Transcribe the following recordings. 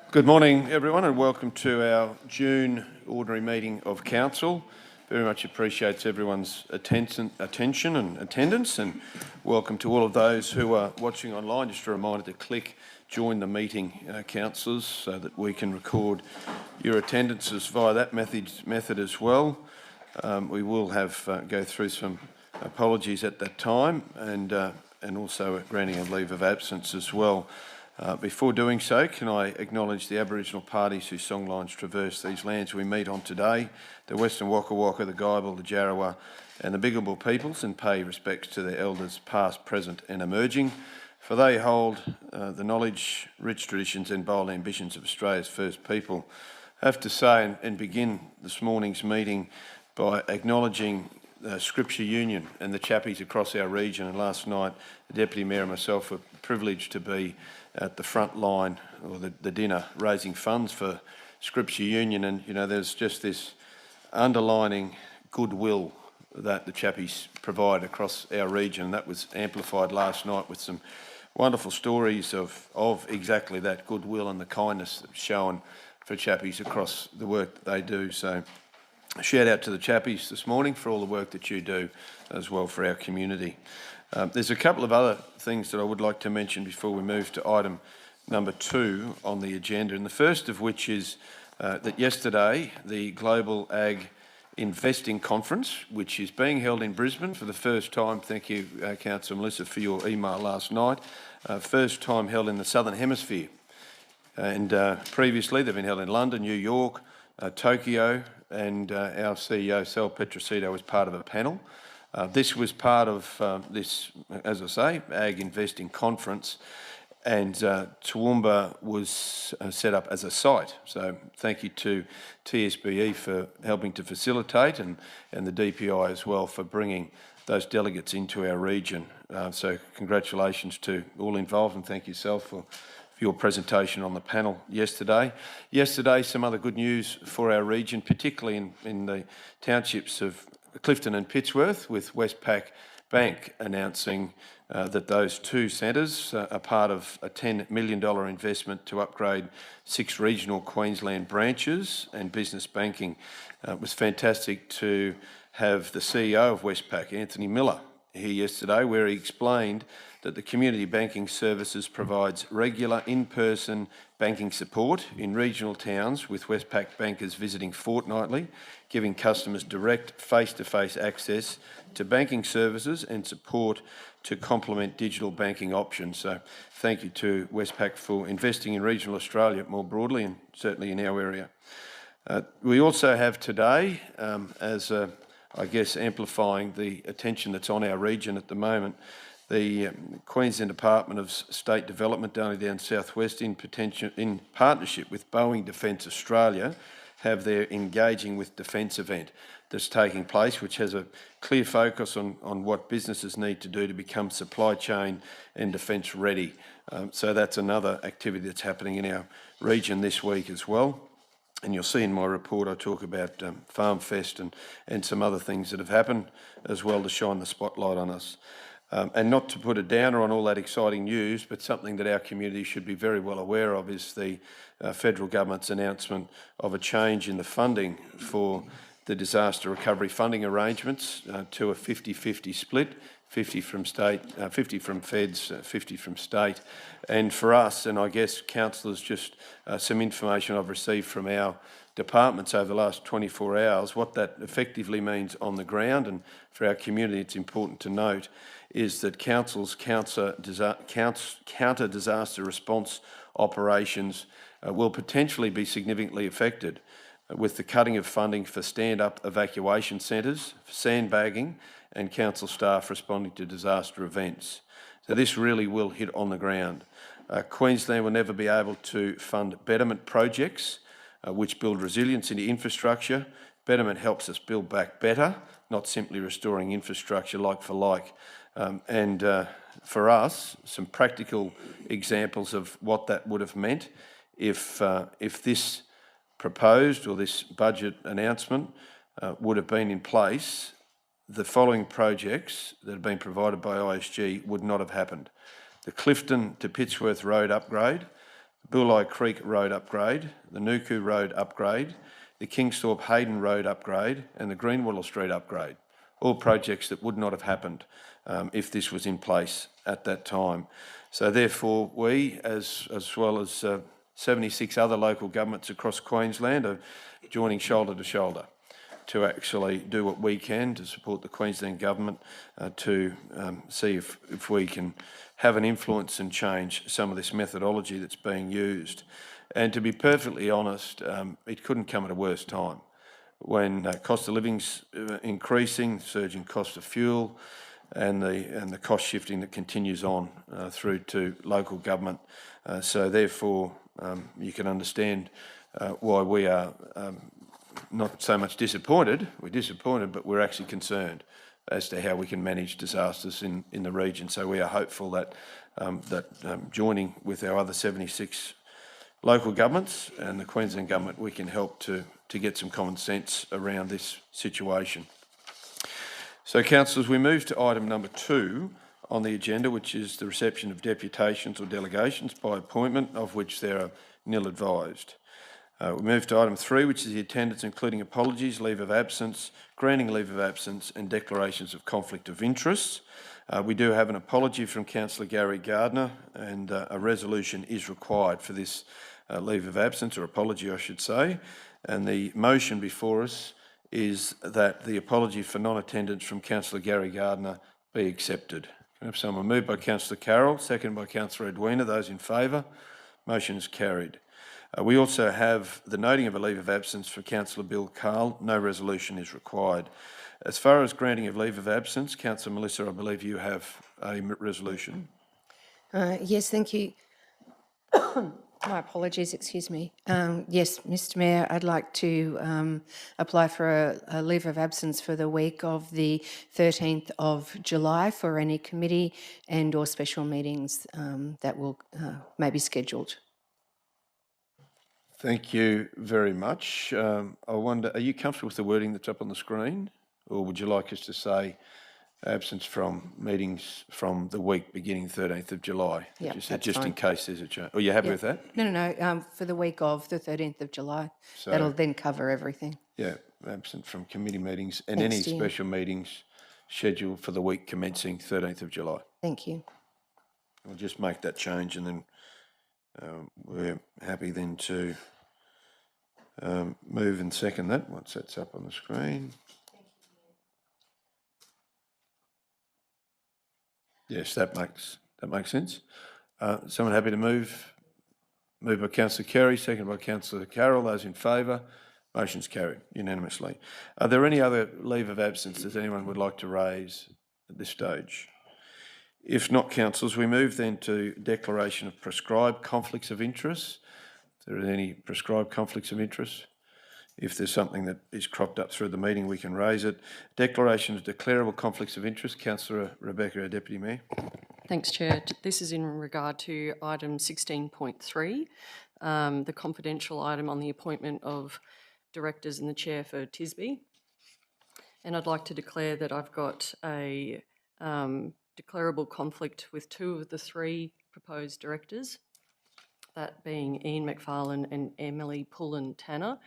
Good morning, everyone, and welcome to our June ordinary meeting of Council. Very much appreciates everyone's attention and attendance, and welcome to all of those who are watching online. Just a reminder to click join the meeting, councillors, so that we can record your attendances via that method as well. We will have go through some apologies at that time, and also a granting of leave of absence as well. Before doing so, can I acknowledge the Aboriginal parties whose songlines traverse these lands we meet on today, the Western Waka Waka, the Guybil, the Jarrawa and the Bigabul peoples, and pay respects to their elders past, present and emerging, for they hold the knowledge, rich traditions and bold ambitions of Australia's first people. I have to say and begin this morning's meeting by acknowledging Scripture Union and the chappies across our region. And last night, the Deputy Mayor and myself were privileged to be at the front line, or the dinner, raising funds for Scripture Union. And, you know, there's just this underlining goodwill that the chappies provide across our region. And that was amplified last night with some wonderful stories of exactly that goodwill and the kindness that's shown for chappies across the work that they do. So shout out to the chappies this morning for all the work that you do as well for our community. There's a couple of other things that I would like to mention before we move to item number 2 on the agenda, and the first of which is that yesterday the Global Ag Investing Conference, which is being held in Brisbane for the first time, thank you Councillor Melissa for your email last night, first time held in the Southern Hemisphere, and previously they've been held in London, New York, Tokyo, and our CEO Sal Petrosito was part of a panel. This was part of this, as I say, Ag Investing Conference, and Toowoomba was set up as a site. So thank you to TSBE for helping to facilitate, and the DPI as well for bringing those delegates into our region. So congratulations to all involved, and thank you, Sal, for your presentation on the panel yesterday. Yesterday, some other good news for our region, particularly in the townships of Clifton and Pittsworth, with Westpac Bank announcing that those two centres are part of a $10 million investment to upgrade 6 regional Queensland branches and business banking. It was fantastic to have the CEO of Westpac, Anthony Miller, here yesterday, where he explained that the community banking services provides regular in-person banking support in regional towns, with Westpac bankers visiting fortnightly, giving customers direct face-to-face access to banking services and support to complement digital banking options. So thank you to Westpac for investing in regional Australia more broadly, and certainly in our area. We also have today, I guess amplifying the attention that's on our region at the moment, the Queensland Department of State Development down southwest, in partnership with Boeing Defence Australia, have their Engaging with Defence event that's taking place, which has a clear focus on what businesses need to do to become supply chain and defence ready. So that's another activity that's happening in our region this week as well. And you'll see in my report I talk about Farm Fest and some other things that have happened as well to shine the spotlight on us. And not to put a downer on all that exciting news, but something that our community should be very well aware of is the federal government's announcement of a change in the funding for the disaster recovery funding arrangements to a 50-50 split, 50 from state, 50 from feds, 50 from state. And for us, and I guess councillors, just some information I've received from our departments over the last 24 hours, what that effectively means on the ground, and for our community it's important to note, is that council's counter disaster response operations will potentially be significantly affected with the cutting of funding for stand-up evacuation centres, sandbagging and council staff responding to disaster events. So this really will hit on the ground. Queensland will never be able to fund betterment projects which build resilience into infrastructure. Betterment helps us build back better, not simply restoring infrastructure like for like. For us, some practical examples of what that would have meant if this proposed or this budget announcement would have been in place. The following projects that have been provided by ISG would not have happened. The Clifton to Pittsworth Road upgrade, Bulli Creek Road upgrade, the Nuku Road upgrade, the Kingsthorpe Hayden Road upgrade and the Greenwattle Street upgrade. All projects that would not have happened if this was in place at that time. So therefore we, as well as 76 other local governments across Queensland, are joining shoulder to shoulder to actually do what we can to support the Queensland Government to see if we can have an influence and change some of this methodology that's being used. And to be perfectly honest, it couldn't come at a worse time. When cost of living's increasing, surging cost of fuel, and the cost shifting that continues on through to local government. So therefore, you can understand why we are not so much disappointed. We're disappointed, but we're actually concerned as to how we can manage disasters in the region. So we are hopeful that joining with our other 76 local governments and the Queensland Government, we can help to get some common sense around this situation. So, councillors, we move to item number 2 on the agenda, which is the reception of deputations or delegations by appointment, of which there are nil advised. We move to item 3, which is the attendance, including apologies, leave of absence, granting leave of absence and declarations of conflict of interest. We do have an apology from Councillor Gary Gardner, and a resolution is required for this leave of absence, or apology I should say, and the motion before us is that the apology for non-attendance from Councillor Gary Gardner be accepted. Can I have someone? Moved by Councillor Carroll, seconded by Councillor Edwina. Those in favour? Motion is carried. We also have the noting of a leave of absence for Councillor Bill Carl. No resolution is required. As far as granting of leave of absence, Councillor Melissa, I believe you have a resolution. Yes, thank you. My apologies, excuse me. Yes, Mr Mayor, I'd like to apply for a leave of absence for the week of the 13th of July for any committee and or special meetings that will may be scheduled. Thank you very much. I wonder, are you comfortable with the wording that's up on the screen, or would you like us to say absence from meetings from the week beginning 13th of July? Yeah, just fine. In case there's a change. Are you happy with that? No, for the week of the 13th of July. So, that'll then cover everything. Yeah, absent from committee meetings and Thanks, any Dean. special meetings scheduled for the week commencing 13th of July. Thank you. We'll just make that change, and then we're happy then to move and second that once that's up on the screen. Yes, that makes sense. Someone happy to move? Moved by Councillor Carey, seconded by Councillor Carroll. Those in favour? Motion's carried unanimously. Are there any other leave of absence that anyone would like to raise at this stage? If not, councillors, we move then to declaration of prescribed conflicts of interest. If there are any prescribed conflicts of interest, if there's something that is cropped up through the meeting, we can raise it. Declaration of declarable conflicts of interest. Councillor Rebecca, our Deputy Mayor. Thanks, Chair. This is in regard to item 16.3, the confidential item on the appointment of directors and the chair for TSB. And I'd like to declare that I've got a declarable conflict with 2 of the 3 proposed directors, that being Ian McFarlane and Emily Pullen-Tanner.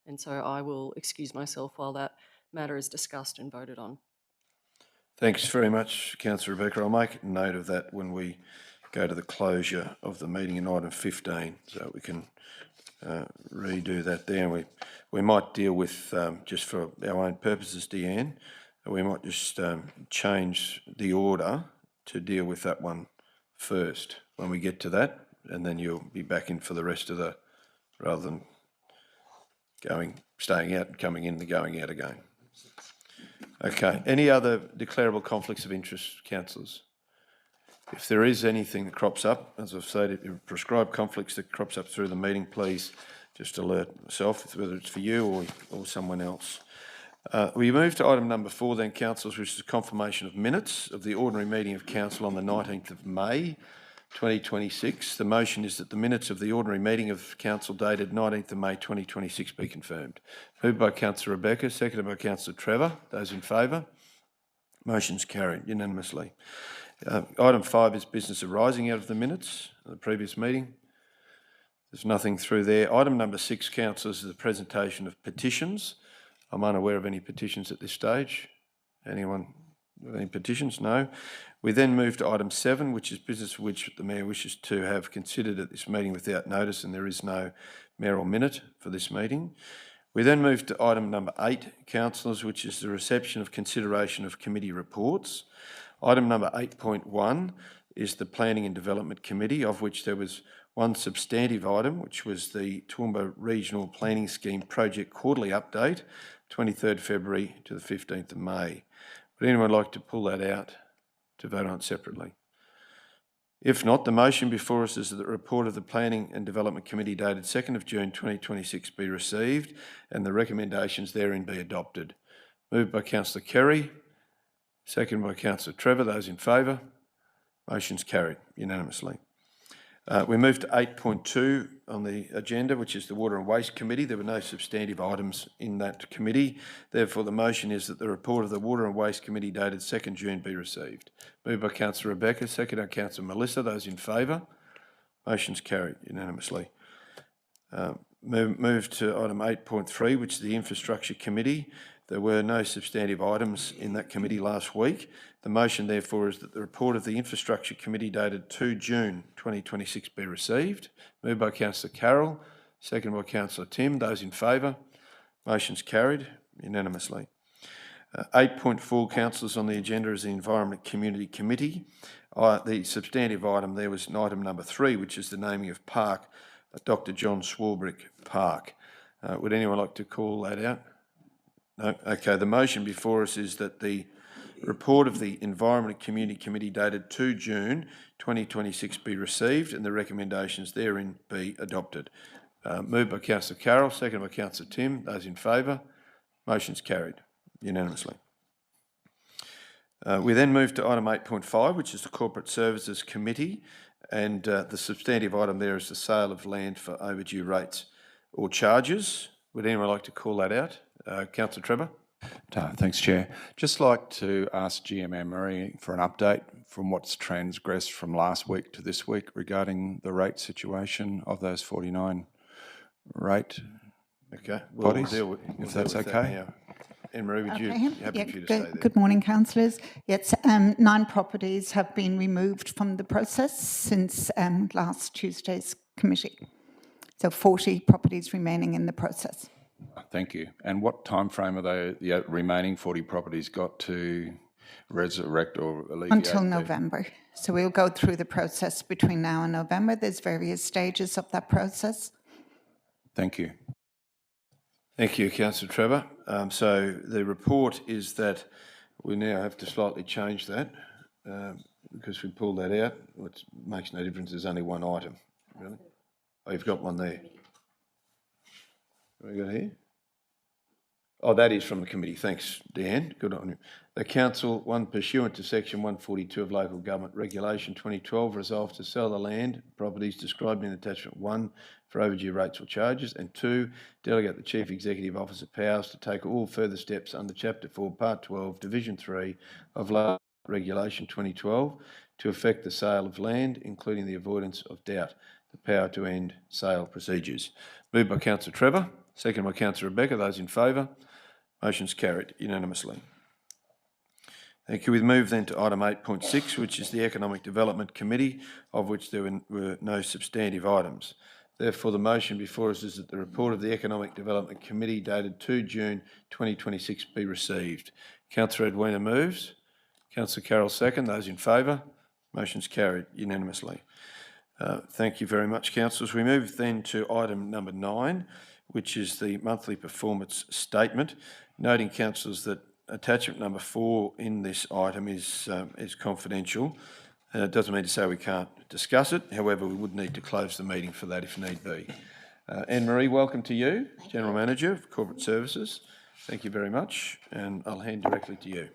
And so I will excuse myself while that matter is discussed and voted on. Thanks very much, Councillor Rebecca. I'll make a note of that when we go to the closure of the meeting in item 15, so we can redo that there. And we might deal with, just for our own purposes, Deanne, we might just change the order to deal with that one first when we get to that, and then you'll be back in for the rest of the, rather than staying out and coming in and going out again. Okay, any other declarable conflicts of interest, councillors? If there is anything that crops up, as I've said, if you prescribed conflicts that crops up through the meeting, please just alert myself, whether it's for you or someone else. We move to item number 4 then, councillors, which is confirmation of minutes of the ordinary meeting of council on the 19th of May 2026. The motion is that the minutes of the ordinary meeting of council dated 19th of May 2026 be confirmed. Moved by Councillor Rebecca, seconded by Councillor Trevor. Those in favour? Motion's carried unanimously. Item 5 is business arising out of the minutes of the previous meeting. There's nothing through there. Item number 6, councillors, is the presentation of petitions. I'm unaware of any petitions at this stage. Anyone with any petitions? No. We then move to item 7, which is business which the Mayor wishes to have considered at this meeting without notice, and there is no mayoral minute for this meeting. We then move to item number 8, councillors, which is the reception of consideration of committee reports. Item number 8.1 is the Planning and Development Committee, of which there was one substantive item, which was the Toowoomba Regional Planning Scheme Project Quarterly Update, 23rd February to the 15th of May. Would anyone like to pull that out to vote on it separately? If not, the motion before us is that the report of the Planning and Development Committee dated 2nd of June 2026 be received and the recommendations therein be adopted. Moved by Councillor Kerry, second by Councillor Trevor. Those in favour? Motion's carried unanimously. We move to 8.2 on the agenda, which is the Water and Waste Committee. There were no substantive items in that committee. Therefore, the motion is that the report of the Water and Waste Committee dated 2nd June be received. Moved by Councillor Rebecca, second by Councillor Melissa. Those in favour? Motion's carried unanimously. Move to item 8.3, which is the Infrastructure Committee. There were no substantive items in that committee last week. The motion, therefore, is that the report of the Infrastructure Committee dated 2 June 2026 be received. Moved by Councillor Carroll, second by Councillor Tim. Those in favour? Motion's carried unanimously. 8.4, councillors, on the agenda is the Environment Community Committee. The substantive item there was item number 3, which is the naming of Park, Dr. John Swarbrick Park. Would anyone like to call that out? No? Okay, the motion before us is that the report of the Environment Community Committee dated 2 June 2026 be received and the recommendations therein be adopted. Moved by Councillor Carroll, second by Councillor Tim. Those in favour? Motion's carried unanimously. We then move to item 8.5, which is the Corporate Services Committee, and the substantive item there is the sale of land for overdue rates or charges. Would anyone like to call that out? Councillor Trevor. Thanks, Chair. Just like to ask GM Anne-Marie for an update from what's transgressed from last week to this week regarding the rate situation of those 49 rate bodies, we'll if that's okay. Anne-Marie, would you happy for you to stay there? Good morning, councillors. Yes, 9 properties have been removed from the process since last Tuesday's committee. So 40 properties remaining in the process. Thank you. And what time frame are the remaining 40 properties got to resurrect or alleviate? Until November. So we'll go through the process between now and November. There's various stages of that process. Thank you. Thank you, Councillor Trevor. So the report is that we now have to slightly change that because we pulled that out. It makes no difference. There's only one item, really. Oh, you've got one there. What have we got here? Oh, that is from the committee. Thanks, Dan. Good on you. The Council, pursuant to Section 142 of Local Government Regulation 2012, resolves to sell the land properties described in Attachment 1 for overdue rates or charges, and 2, delegate the Chief Executive Officer powers to take all further steps under Chapter 4, Part 12, Division 3 of Local Regulation 2012 to effect the sale of land, including the avoidance of doubt, the power to end sale procedures. Moved by Councillor Trevor, second by Councillor Rebecca. Those in favour? Motion's carried unanimously. Thank you. We move then to item 8.6, which is the Economic Development Committee, of which there were no substantive items. Therefore, the motion before us is that the report of the Economic Development Committee dated 2 June 2026 be received. Councillor Edwina moves. Councillor Carroll second. Those in favour? Motion's carried unanimously. Thank you very much, councillors. We move then to item number 9, which is the monthly performance statement. Noting, councillors, that attachment number 4 in this item is confidential. It doesn't mean to say we can't discuss it. However, we would need to close the meeting for that if need be. Anne-Marie, welcome to you, General Manager of Corporate Services. Thank you very much, and I'll hand directly to you.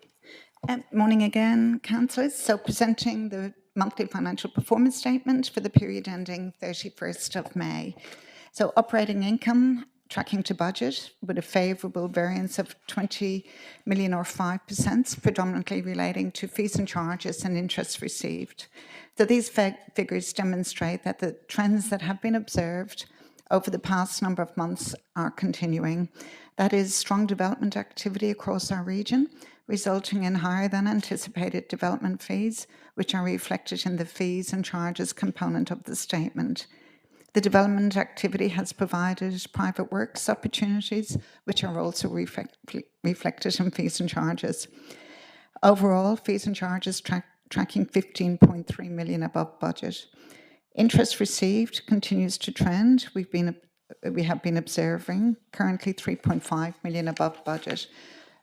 Morning again, councillors. So presenting the monthly financial performance statement for the period ending 31st of May. So operating income tracking to budget with a favourable variance of 20 million or 5%, predominantly relating to fees and charges and interest received. So these figures demonstrate that the trends that have been observed over the past number of months are continuing. That is strong development activity across our region, resulting in higher than anticipated development fees, which are reflected in the fees and charges component of the statement. The development activity has provided private works opportunities, which are also reflected in fees and charges. Overall, fees and charges tracking 15.3 million above budget. Interest received continues to trend. We have been observing currently 3.5 million above budget.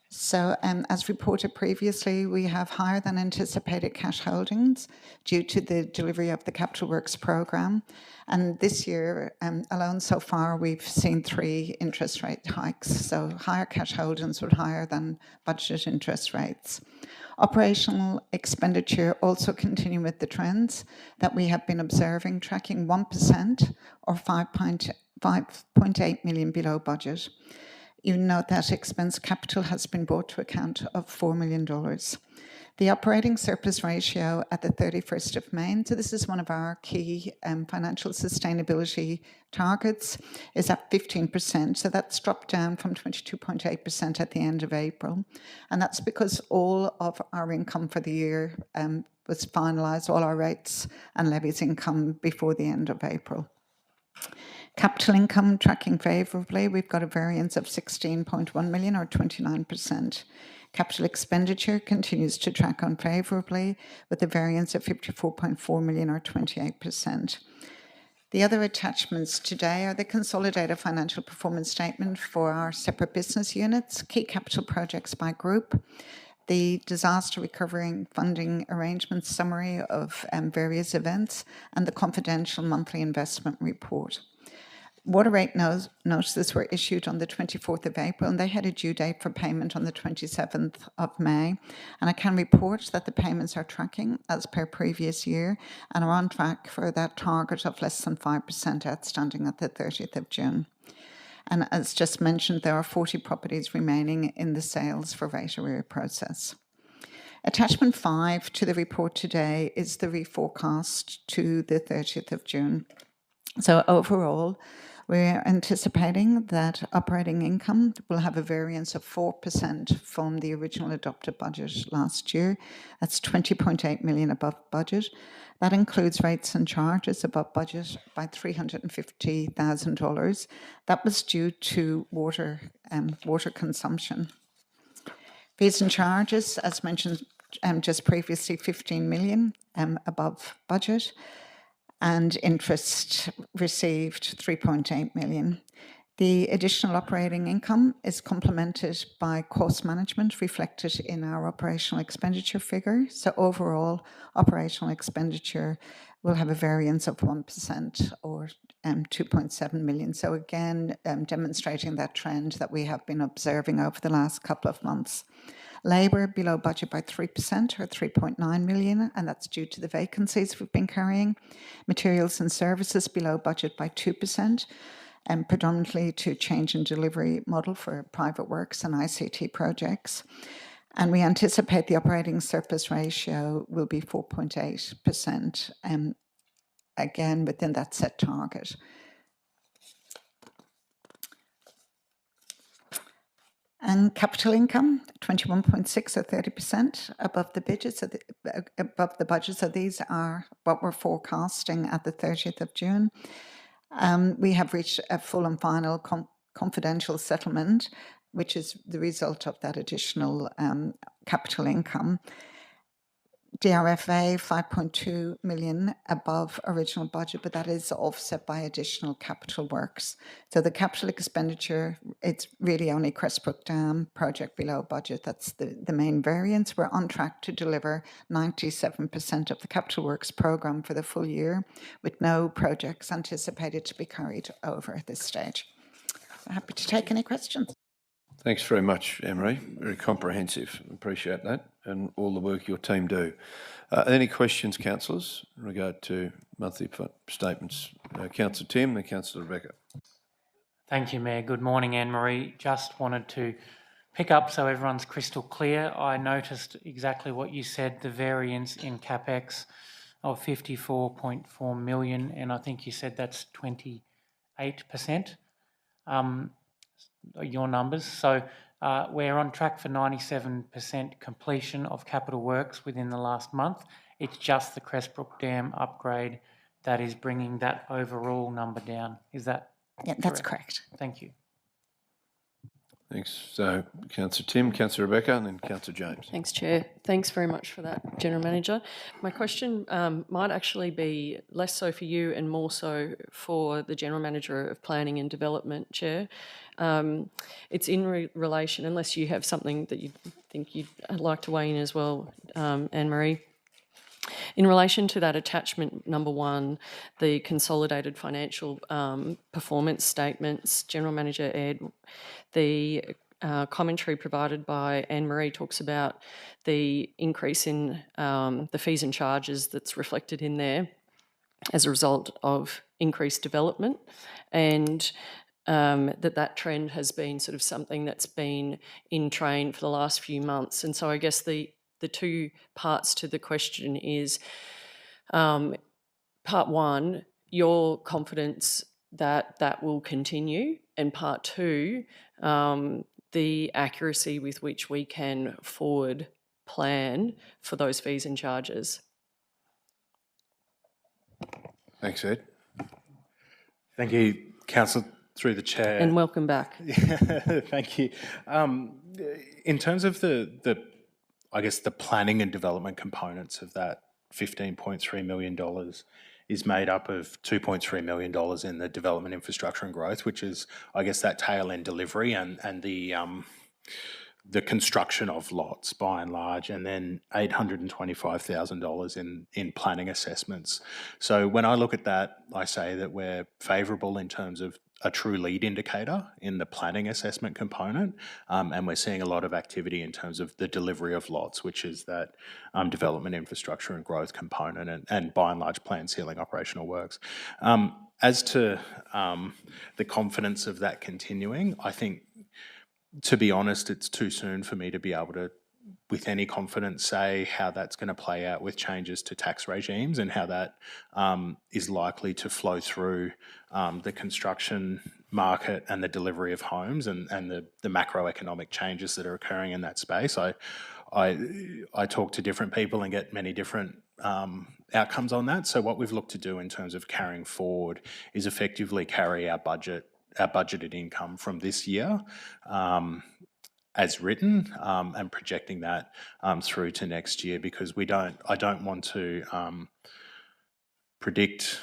So as reported previously, we have higher than anticipated cash holdings due to the delivery of the Capital Works programme. And this year alone so far, we've seen 3 interest rate hikes. So higher cash holdings with higher than budgeted interest rates. Operational expenditure also continuing with the trends that we have been observing, tracking 1% or 5.8 million below budget. You note that expense capital has been brought to account of $4 million. The operating surplus ratio at the 31st of May, so this is one of our key financial sustainability targets, is at 15%. So that's dropped down from 22.8% at the end of April. And that's because all of our income for the year was finalised, all our rates and levies income before the end of April. Capital income tracking favourably. We've got a variance of 16.1 million or 29%. Capital expenditure continues to track unfavourably with a variance of 54.4 million or 28%. The other attachments today are the consolidated financial performance statement for our separate business units, key capital projects by group, the disaster recovery funding arrangements summary of various events, and the confidential monthly investment report. Water rate notices were issued on the 24th of April, and they had a due date for payment on the 27th of May. And I can report that the payments are tracking as per previous year and are on track for that target of less than 5% outstanding at the 30th of June. And as just mentioned, there are 40 properties remaining in the sales for rate arrear process. Attachment 5 to the report today is the reforecast to the 30th of June. So overall, we're anticipating that operating income will have a variance of 4% from the original adopted budget last year. That's 20.8 million above budget. That includes rates and charges above budget by $350,000. That was due to water consumption. Fees and charges, as mentioned just previously, 15 million above budget. And interest received 3.8 million. The additional operating income is complemented by cost management reflected in our operational expenditure figure. So overall, operational expenditure will have a variance of 1% or 2.7 million. So again, demonstrating that trend that we have been observing over the last couple of months. Labour below budget by 3% or 3.9 million, and that's due to the vacancies we've been carrying. Materials and services below budget by 2%, and predominantly to change in delivery model for private works and ICT projects. And we anticipate the operating surplus ratio will be 4.8%, again within that set target. And capital income, 21.6 or 30% above the budget. So these are what we're forecasting at the 30th of June. We have reached a full and final confidential settlement, which is the result of that additional capital income. DRFA 5.2 million above original budget, but that is offset by additional capital works. So the capital expenditure, it's really only Crestbrook Dam project below budget. That's the main variance. We're on track to deliver 97% of the capital works programme for the full year, with no projects anticipated to be carried over at this stage. I'm happy to take any questions. Thanks very much, Emery. Very comprehensive. Appreciate that and all the work your team do. Any questions, councillors, in regard to monthly statements? Councillor Tim and Councillor Rebecca. Thank you, Mayor. Good morning, Anne-Marie. Just wanted to pick up so everyone's crystal clear. I noticed exactly what you said, the variance in CapEx of 54.4 million, and I think you said that's 28%, your numbers. So we're on track for 97% completion of capital works within the last month. It's just the Crestbrook Dam upgrade that is bringing that overall number down. Is that Yeah, that's correct. Thank you. Thanks. So, Councillor Tim, Councillor Rebecca, and then Councillor James. Thanks, Chair. Thanks very much for that, General Manager. My question might actually be less so for you and more so for the General Manager of Planning and Development, Chair. It's in relation, unless you have something that you think you'd like to weigh in as well, Anne-Marie. In relation to that attachment number 1, the consolidated financial performance statements, General Manager Ed, the commentary provided by Anne-Marie talks about the increase in the fees and charges that's reflected in there as a result of increased development, and that trend has been sort of something that's been in train for the last few months. And so I guess the two parts to the question is, part 1, your confidence that that will continue, and part 2, the accuracy with which we can forward plan for those fees and charges. Thanks, Ed. Thank you, Councillor, through the chair. And welcome back. Thank you. In terms of the I guess the planning and development components of that $15.3 million is made up of $2.3 million in the development infrastructure and growth, which is, I guess, that tail end delivery and the construction of lots by and large, and then $825,000 in planning assessments. So when I look at that, I say that we're favourable in terms of a true lead indicator in the planning assessment component, and we're seeing a lot of activity in terms of the delivery of lots, which is that development infrastructure and growth component, and by and large plan sealing operational works. As to the confidence of that continuing, I think, to be honest, it's too soon for me to be able to, with any confidence, say how that's going to play out with changes to tax regimes and how that is likely to flow through the construction market and the delivery of homes and the macroeconomic changes that are occurring in that space. I talk to different people and get many different outcomes on that. So what we've looked to do in terms of carrying forward is effectively carry our budgeted income from this year as written, and projecting that through to next year, because I don't want to predict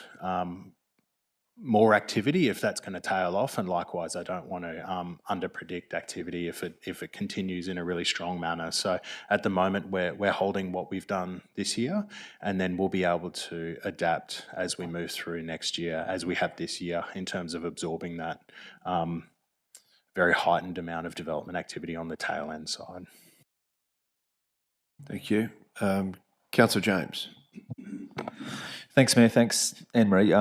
more activity if that's going to tail off, and likewise I don't want to under-predict activity if it continues in a really strong manner. So at the moment we're holding what we've done this year, and then we'll be able to adapt as we move through next year, as we have this year, in terms of absorbing that very heightened amount of development activity on the tail end side. Thank you. Councillor James. Thanks, Mayor. Thanks, Anne-Marie.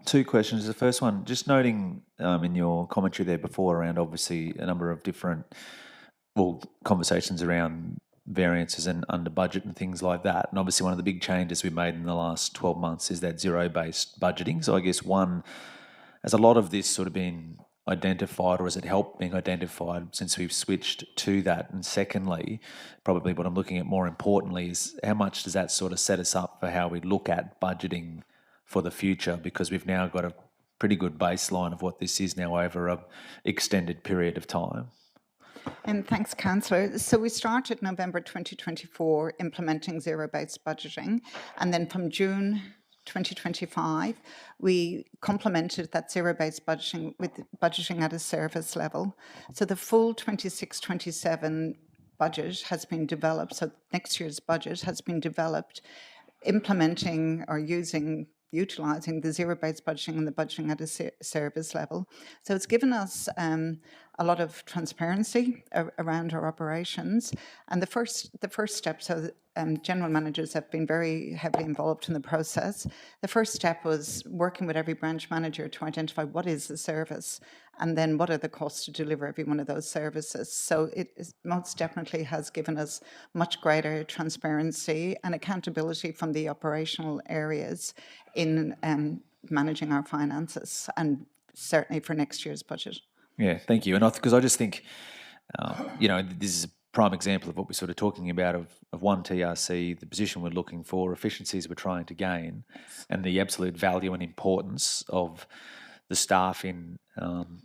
2 questions. The first one, just noting in your commentary there before around obviously a number of different conversations around variances and under budget and things like that. And obviously one of the big changes we've made in the last 12 months is that zero-based budgeting. So I guess one, has a lot of this sort of been identified, or has it helped being identified since we've switched to that? And secondly, probably what I'm looking at more importantly is how much does that sort of set us up for how we look at budgeting for the future, because we've now got a pretty good baseline of what this is now over an extended period of time. And thanks, Councillor. So we started November 2024 implementing zero-based budgeting, and then from June 2025, we complemented that zero-based budgeting with budgeting at a service level. So the full 26-27 budget has been developed, so next year's budget has been developed implementing or utilising the zero-based budgeting and the budgeting at a service level. So it's given us a lot of transparency around our operations. And the first step, so general managers have been very heavily involved in the process. The first step was working with every branch manager to identify what is the service and then what are the costs to deliver every one of those services. So it most definitely has given us much greater transparency and accountability from the operational areas in managing our finances, and certainly for next year's budget. Yeah, thank you. And because I just think, this is a prime example of what we're sort of talking about of one TRC, the position we're looking for, efficiencies we're trying to gain, and the absolute value and importance of the staff in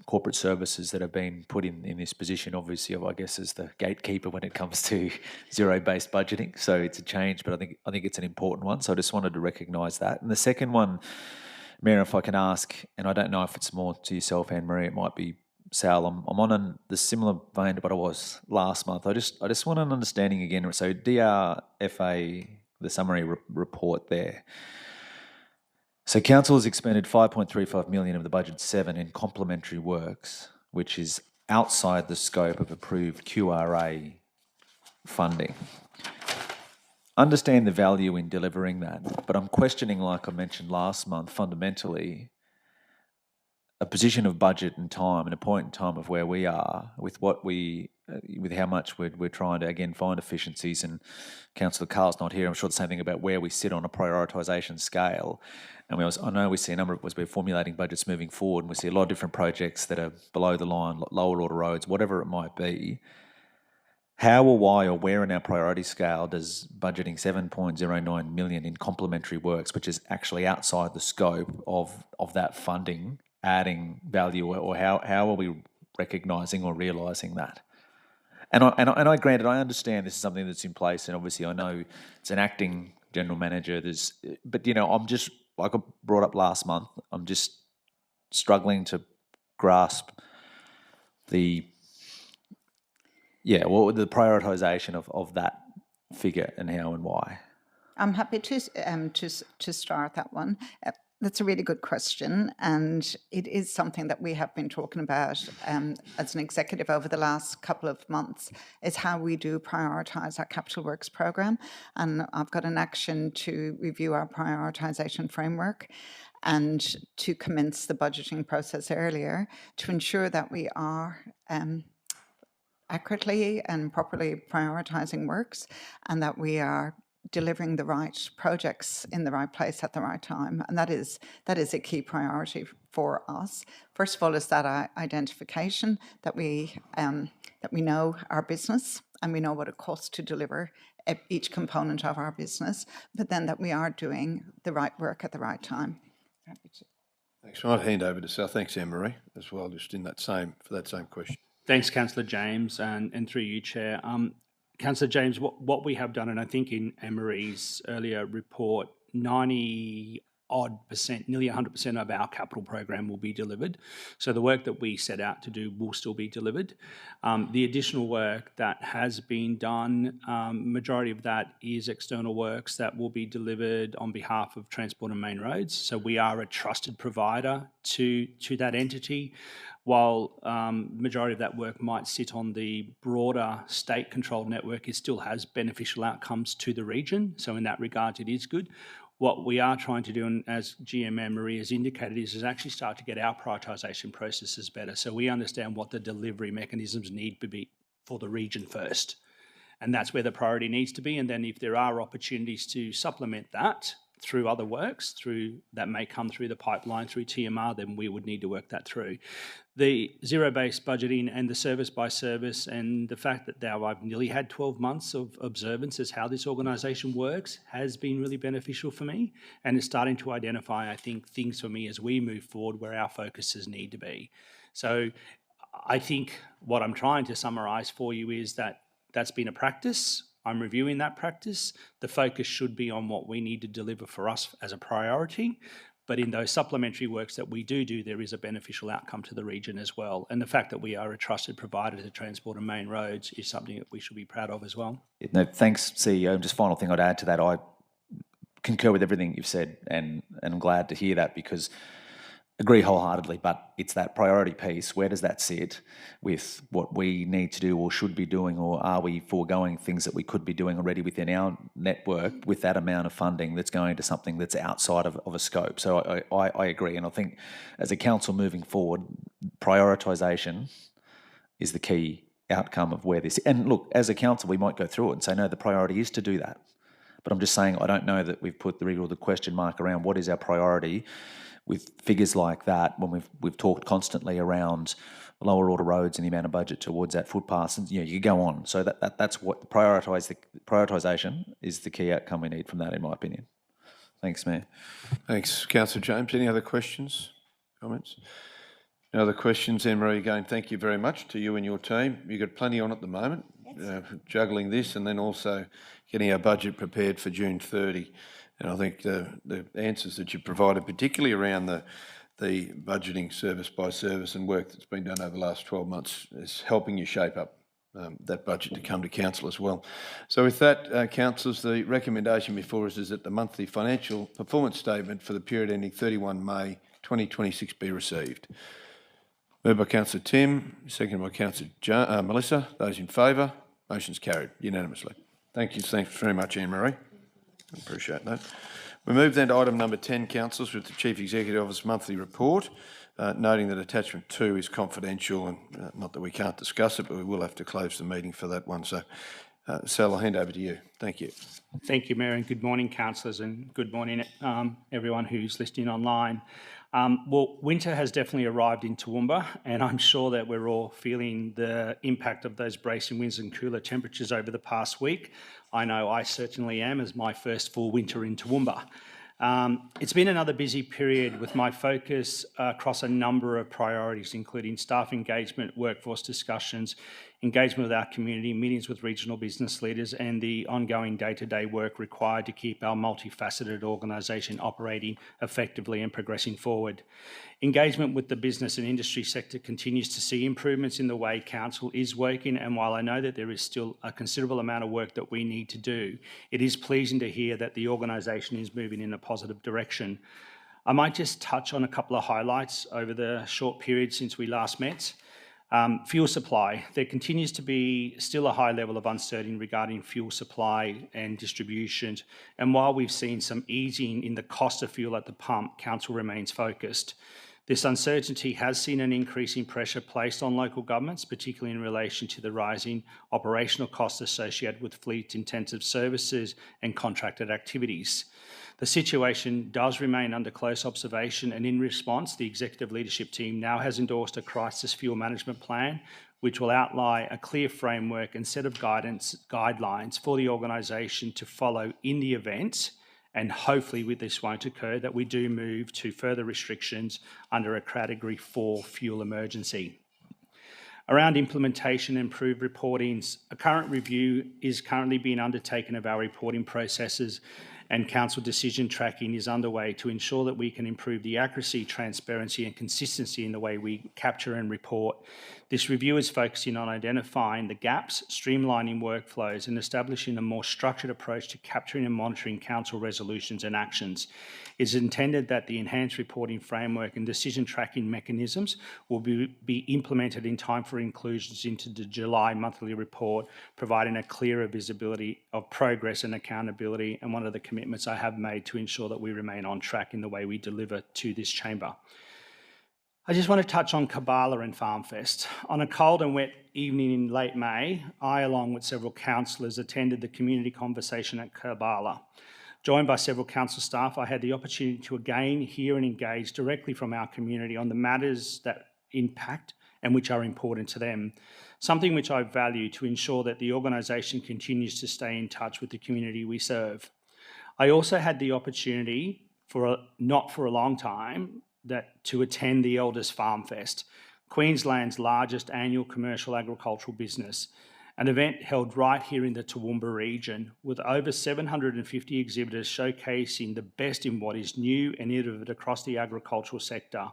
corporate services that have been put in this position, obviously, I guess, as the gatekeeper when it comes to zero-based budgeting. So it's a change, but I think it's an important one. So I just wanted to recognise that. And the second one, Mayor, if I can ask, and I don't know if it's more to yourself, Anne-Marie, it might be Sal, I'm on the similar vein to what I was last month. I just want an understanding again. So DRFA, the summary report there. So council has expended 5.35 million of the budget 7 in complementary works, which is outside the scope of approved QRA funding. Understand the value in delivering that, but I'm questioning, like I mentioned last month, fundamentally, a position of budget and time and a point in time of where we are with with how much we're trying to, again, find efficiencies. And Councillor Carl's not here. I'm sure the same thing about where we sit on a prioritisation scale. And I know we see a number of, as we're formulating budgets moving forward, and we see a lot of different projects that are below the line, lower order roads, whatever it might be. How or why or where in our priority scale does budgeting 7.09 million in complementary works, which is actually outside the scope of that funding, adding value, or how are we recognising or realising that? And I granted, I understand this is something that's in place, and obviously I know it's an acting general manager. But I'm just, like I brought up last month, I'm just struggling to grasp the prioritisation of that figure and how and why. I'm happy to start that one. That's a really good question, and it is something that we have been talking about as an executive over the last couple of months, is how we do prioritise our capital works programme. And I've got an action to review our prioritisation framework and to commence the budgeting process earlier to ensure that we are accurately and properly prioritising works, and that we are delivering the right projects in the right place at the right time. And that is a key priority for us. First of all, is that identification that we know our business and we know what it costs to deliver each component of our business, but then that we are doing the right work at the right time. Thanks. I might hand over to Sal. Thanks, Anne-Marie, as well, just for that same question. Thanks, Councillor James, and through you, Chair. Councillor James, what we have done, and I think in Anne-Marie's earlier report, 90-odd%, nearly 100% of our capital program will be delivered. So the work that we set out to do will still be delivered. The additional work that has been done, majority of that is external works that will be delivered on behalf of Transport and Main Roads. So we are a trusted provider to that entity. While majority of that work might sit on the broader state-controlled network, it still has beneficial outcomes to the region. So in that regard, it is good. What we are trying to do, and as GM Anne-Marie has indicated, is actually start to get our prioritisation processes better. So we understand what the delivery mechanisms need to be for the region first. And that's where the priority needs to be. And then if there are opportunities to supplement that through other works, that may come through the pipeline, through TMR, then we would need to work that through. The zero-based budgeting and the service by service, and the fact that now I've nearly had 12 months of observance as how this organisation works, has been really beneficial for me, and it's starting to identify, I think, things for me as we move forward where our focuses need to be. So I think what I'm trying to summarise for you is that that's been a practice. I'm reviewing that practice. The focus should be on what we need to deliver for us as a priority. But in those supplementary works that we do, there is a beneficial outcome to the region as well. And the fact that we are a trusted provider to Transport and Main Roads is something that we should be proud of as well. No, thanks, CEO. Just final thing I'd add to that, I concur with everything you've said, and I'm glad to hear that, because agree wholeheartedly, but it's that priority piece. Where does that sit with what we need to do or should be doing, or are we foregoing things that we could be doing already within our network with that amount of funding that's going to something that's outside of a scope? So I agree, and I think as a council moving forward, prioritisation is the key outcome of where this... And look, as a council, we might go through it and say, no, the priority is to do that. But I'm just saying I don't know that we've put the question mark around what is our priority with figures like that when we've talked constantly around lower order roads and the amount of budget towards that footpaths, and you go on. So that's what prioritisation is the key outcome we need from that, in my opinion. Thanks, Mayor. Thanks, Councillor James. Any other questions, comments? No other questions, Anne-Marie. Again, thank you very much to you and your team. You've got plenty on at the moment, juggling this and then also getting our budget prepared for June 30. And I think the answers that you provided, particularly around the budgeting service by service and work that's been done over the last 12 months, is helping you shape up that budget to come to council as well. So with that, councillors, the recommendation before us is that the monthly financial performance statement for the period ending 31 May 2026 be received. Moved by Councillor Tim, seconded by Councillor Melissa. Those in favour? Motion's carried unanimously. Thank you. Thanks very much, Anne-Marie. Appreciate that. We move then to item number 10, councillors, with the Chief Executive Office monthly report, noting that attachment 2 is confidential and not that we can't discuss it, but we will have to close the meeting for that one. So, Sal, I'll hand over to you. Thank you. Thank you, Mayor, and good morning, councillors, and good morning, everyone who's listening online. Well, winter has definitely arrived in Toowoomba, and I'm sure that we're all feeling the impact of those bracing winds and cooler temperatures over the past week. I know I certainly am, as my first full winter in Toowoomba. It's been another busy period with my focus across a number of priorities, including staff engagement, workforce discussions, engagement with our community, meetings with regional business leaders, and the ongoing day-to-day work required to keep our multifaceted organisation operating effectively and progressing forward. Engagement with the business and industry sector continues to see improvements in the way council is working, and while I know that there is still a considerable amount of work that we need to do, it is pleasing to hear that the organisation is moving in a positive direction. I might just touch on a couple of highlights over the short period since we last met. Fuel supply. There continues to be still a high level of uncertainty regarding fuel supply and distribution, and while we've seen some easing in the cost of fuel at the pump, council remains focused. This uncertainty has seen an increase in pressure placed on local governments, particularly in relation to the rising operational costs associated with fleet-intensive services and contracted activities. The situation does remain under close observation, and in response, the executive leadership team now has endorsed a crisis fuel management plan, which will outline a clear framework and set of guidelines for the organisation to follow in the event, and hopefully this won't occur, that we do move to further restrictions under a Category 4 fuel emergency. Around implementation and improved reportings, a current review is currently being undertaken of our reporting processes, and council decision tracking is underway to ensure that we can improve the accuracy, transparency and consistency in the way we capture and report. This review is focusing on identifying the gaps, streamlining workflows and establishing a more structured approach to capturing and monitoring council resolutions and actions. It is intended that the enhanced reporting framework and decision tracking mechanisms will be implemented in time for inclusions into the July monthly report, providing a clearer visibility of progress and accountability, and one of the commitments I have made to ensure that we remain on track in the way we deliver to this chamber. I just want to touch on Kabbalah and FarmFest. On a cold and wet evening in late May, I, along with several councillors, attended the community conversation at Kabbalah. Joined by several council staff, I had the opportunity to again hear and engage directly from our community on the matters that impact and which are important to them, something which I value to ensure that the organisation continues to stay in touch with the community we serve. I also had the opportunity, not for a long time, to attend the Elders FarmFest, Queensland's largest annual commercial agricultural business, an event held right here in the Toowoomba region, with over 750 exhibitors showcasing the best in what is new and innovative across the agricultural sector.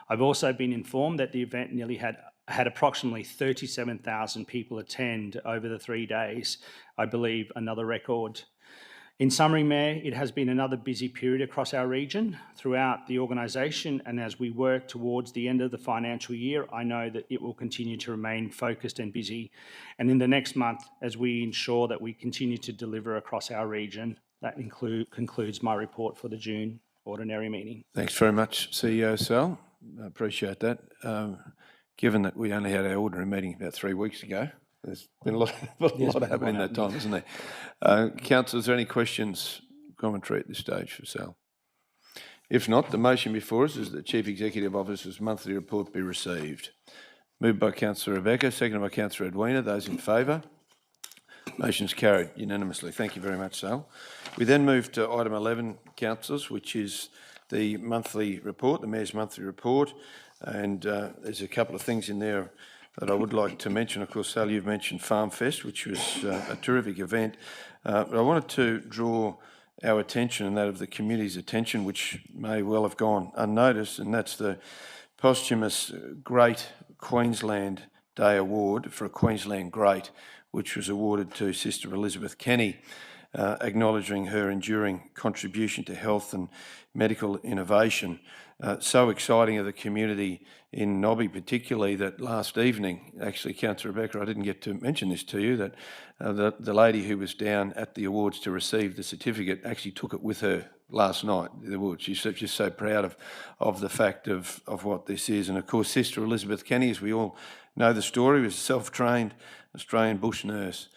I've also been informed that the event nearly had approximately 37,000 people attend over the 3 days, I believe another record. In summary, Mayor, it has been another busy period across our region throughout the organisation, and as we work towards the end of the financial year, I know that it will continue to remain focused and busy. And in the next month, as we ensure that we continue to deliver across our region, that concludes my report for the June ordinary meeting. Thanks very much, CEO Sal. I appreciate that. Given that we only had our ordinary meeting about 3 weeks ago, there's been a lot happened in that time, hasn't there? Councillor, is there any questions, commentary at this stage for Sal? If not, the motion before us is that the Chief Executive Officer's monthly report be received. Moved by Councillor Rebecca, seconded by Councillor Edwina. Those in favour? Motion's carried unanimously. Thank you very much, Sal. We then move to item 11, councillors, which is the monthly report, the Mayor's monthly report. And there's a couple of things in there that I would like to mention. Of course, Sal, you've mentioned Farm Fest, which was a terrific event. But I wanted to draw our attention and that of the community's attention, which may well have gone unnoticed, and that's the posthumous Great Queensland Day Award for a Queensland Great, which was awarded to Sister Elizabeth Kenny, acknowledging her enduring contribution to health and medical innovation. So exciting of the community in Nobby particularly that last evening, actually, Councillor Rebecca, I didn't get to mention this to you, that the lady who was down at the awards to receive the certificate actually took it with her last night, the awards. She's just so proud of the fact of what this is. And of course, Sister Elizabeth Kenny, as we all know the story, was a self-trained Australian bush nurse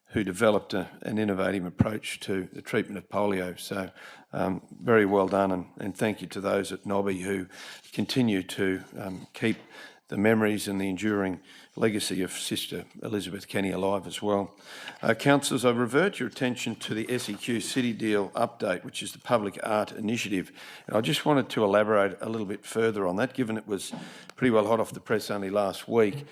who developed an innovative approach to the treatment of polio. So very well done, and thank you to those at Nobby who continue to keep the memories and the enduring legacy of Sister Elizabeth Kenny alive as well. Councillors, I revert your attention to the SEQ City Deal update, which is the public art initiative. And I just wanted to elaborate a little bit further on that, given it was pretty well hot off the press only last week.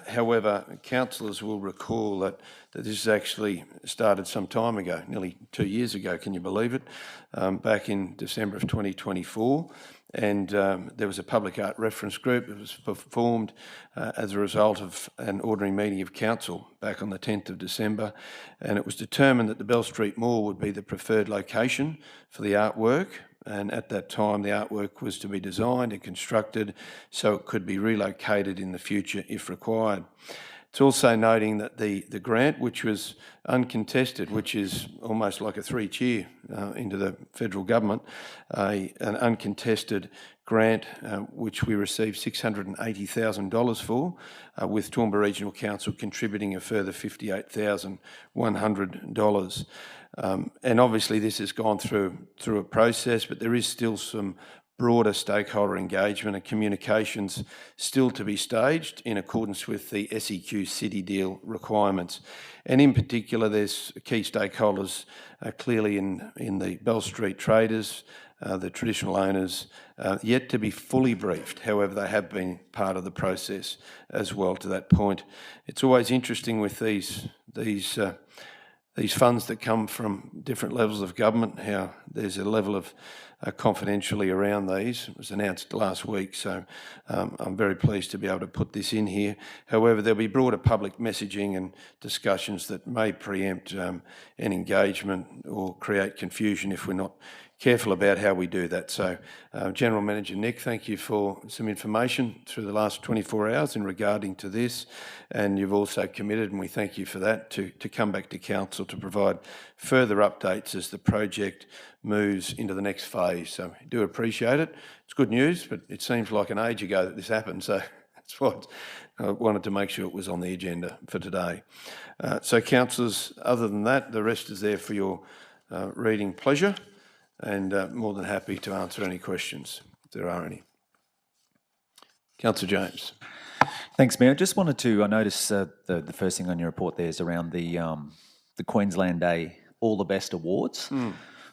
However, councillors will recall that this actually started some time ago, nearly 2 years ago, can you believe it, back in December of 2024. And there was a public art reference group. It was formed as a result of an ordinary meeting of council back on the 10th of December, and it was determined that the Bell Street Mall would be the preferred location for the artwork. And at that time, the artwork was to be designed and constructed so it could be relocated in the future if required. It's also noting that the grant, which was uncontested, which is almost like a three-cheer into the federal government, an uncontested grant which we received $680,000 for, with Toowoomba Regional Council contributing a further $58,100. And obviously this has gone through a process, but there is still some broader stakeholder engagement and communications still to be staged in accordance with the SEQ City Deal requirements. And in particular, there's key stakeholders clearly in the Bell Street traders, the traditional owners, yet to be fully briefed. However, they have been part of the process as well to that point. It's always interesting with these funds that come from different levels of government, how there's a level of confidentiality around these. It was announced last week, so I'm very pleased to be able to put this in here. However, there'll be broader public messaging and discussions that may preempt an engagement or create confusion if we're not careful about how we do that. So, General Manager Nick, thank you for some information through the last 24 hours in regarding to this, and you've also committed, and we thank you for that, to come back to Council to provide further updates as the project moves into the next phase. So I do appreciate it. It's good news, but it seems like an age ago that this happened, so that's why I wanted to make sure it was on the agenda for today. So, councillors, other than that, the rest is there for your reading pleasure, and more than happy to answer any questions if there are any. Councillor James. Thanks, Mayor. Just wanted to, I noticed the first thing on your report there is around the Queensland Day All the Best Awards.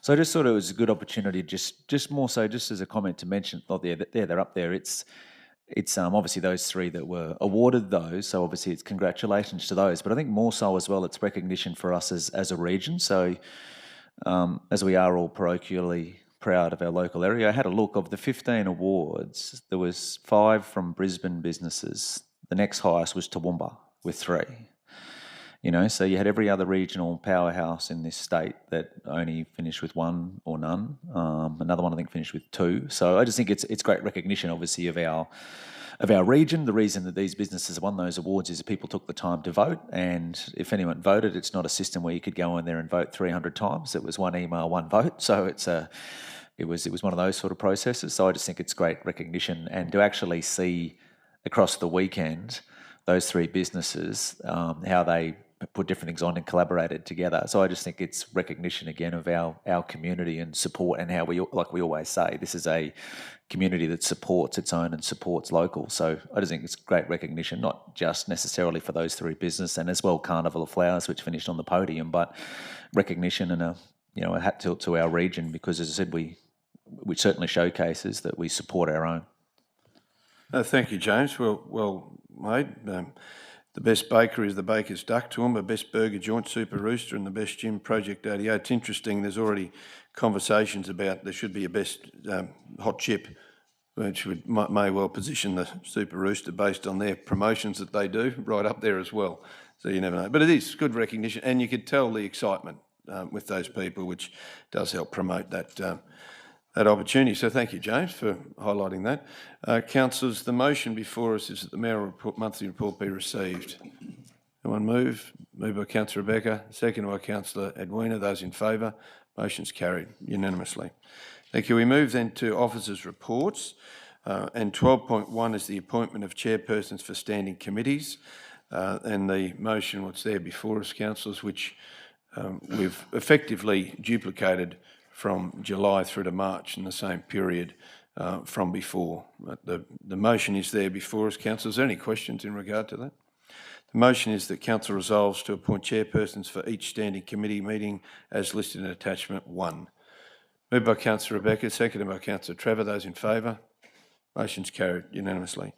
So I just thought it was a good opportunity, just more so, just as a comment to mention, they're up there. It's obviously those three that were awarded those, so obviously it's congratulations to those. But I think more so as well, it's recognition for us as a region. So as we are all parochially proud of our local area, I had a look. Of the 15 awards, there was 5 from Brisbane businesses. The next highest was Toowoomba with 3. So you had every other regional powerhouse in this state that only finished with one or none. Another one I think finished with two. So I just think it's great recognition, obviously, of our region. The reason that these businesses won those awards is that people took the time to vote, and if anyone voted, it's not a system where you could go in there and vote 300 times. It was one email, one vote. So it was one of those sort of processes. So I just think it's great recognition, and to actually see across the weekend those three businesses, how they put different things on and collaborated together. So I just think it's recognition again of our community and support, and how we always say, this is a community that supports its own and supports local. So I just think it's great recognition, not just necessarily for those three businesses, and as well Carnival of Flowers, which finished on the podium, but recognition and a hat tilt to our region, because as I said, which certainly showcases that we support our own. Thank you, James. Well made. The best bakery is the Baker's Duck, Toowoomba, best burger joint, Super Rooster, and the best gym, Project 88. It's interesting, there's already conversations about there should be a best hot chip, which may well position the Super Rooster based on their promotions that they do, right up there as well. So you never know. But it is good recognition, and you could tell the excitement with those people, which does help promote that opportunity. So thank you, James, for highlighting that. Councillors, the motion before us is that the mayoral monthly report be received. Anyone move? Moved by Councillor Rebecca, seconded by Councillor Edwina. Those in favour? Motion's carried unanimously. Thank you. We move then to officers' reports. And 12.1 is the appointment of chairpersons for standing committees. And the motion, what's there before us, councillors, which we've effectively duplicated from July through to March in the same period from before. The motion is there before us, councillors. Are there any questions in regard to that? The motion is that council resolves to appoint chairpersons for each standing committee meeting as listed in attachment 1. Moved by Councillor Rebecca, seconded by Councillor Trevor. Those in favour? Motion's carried unanimously.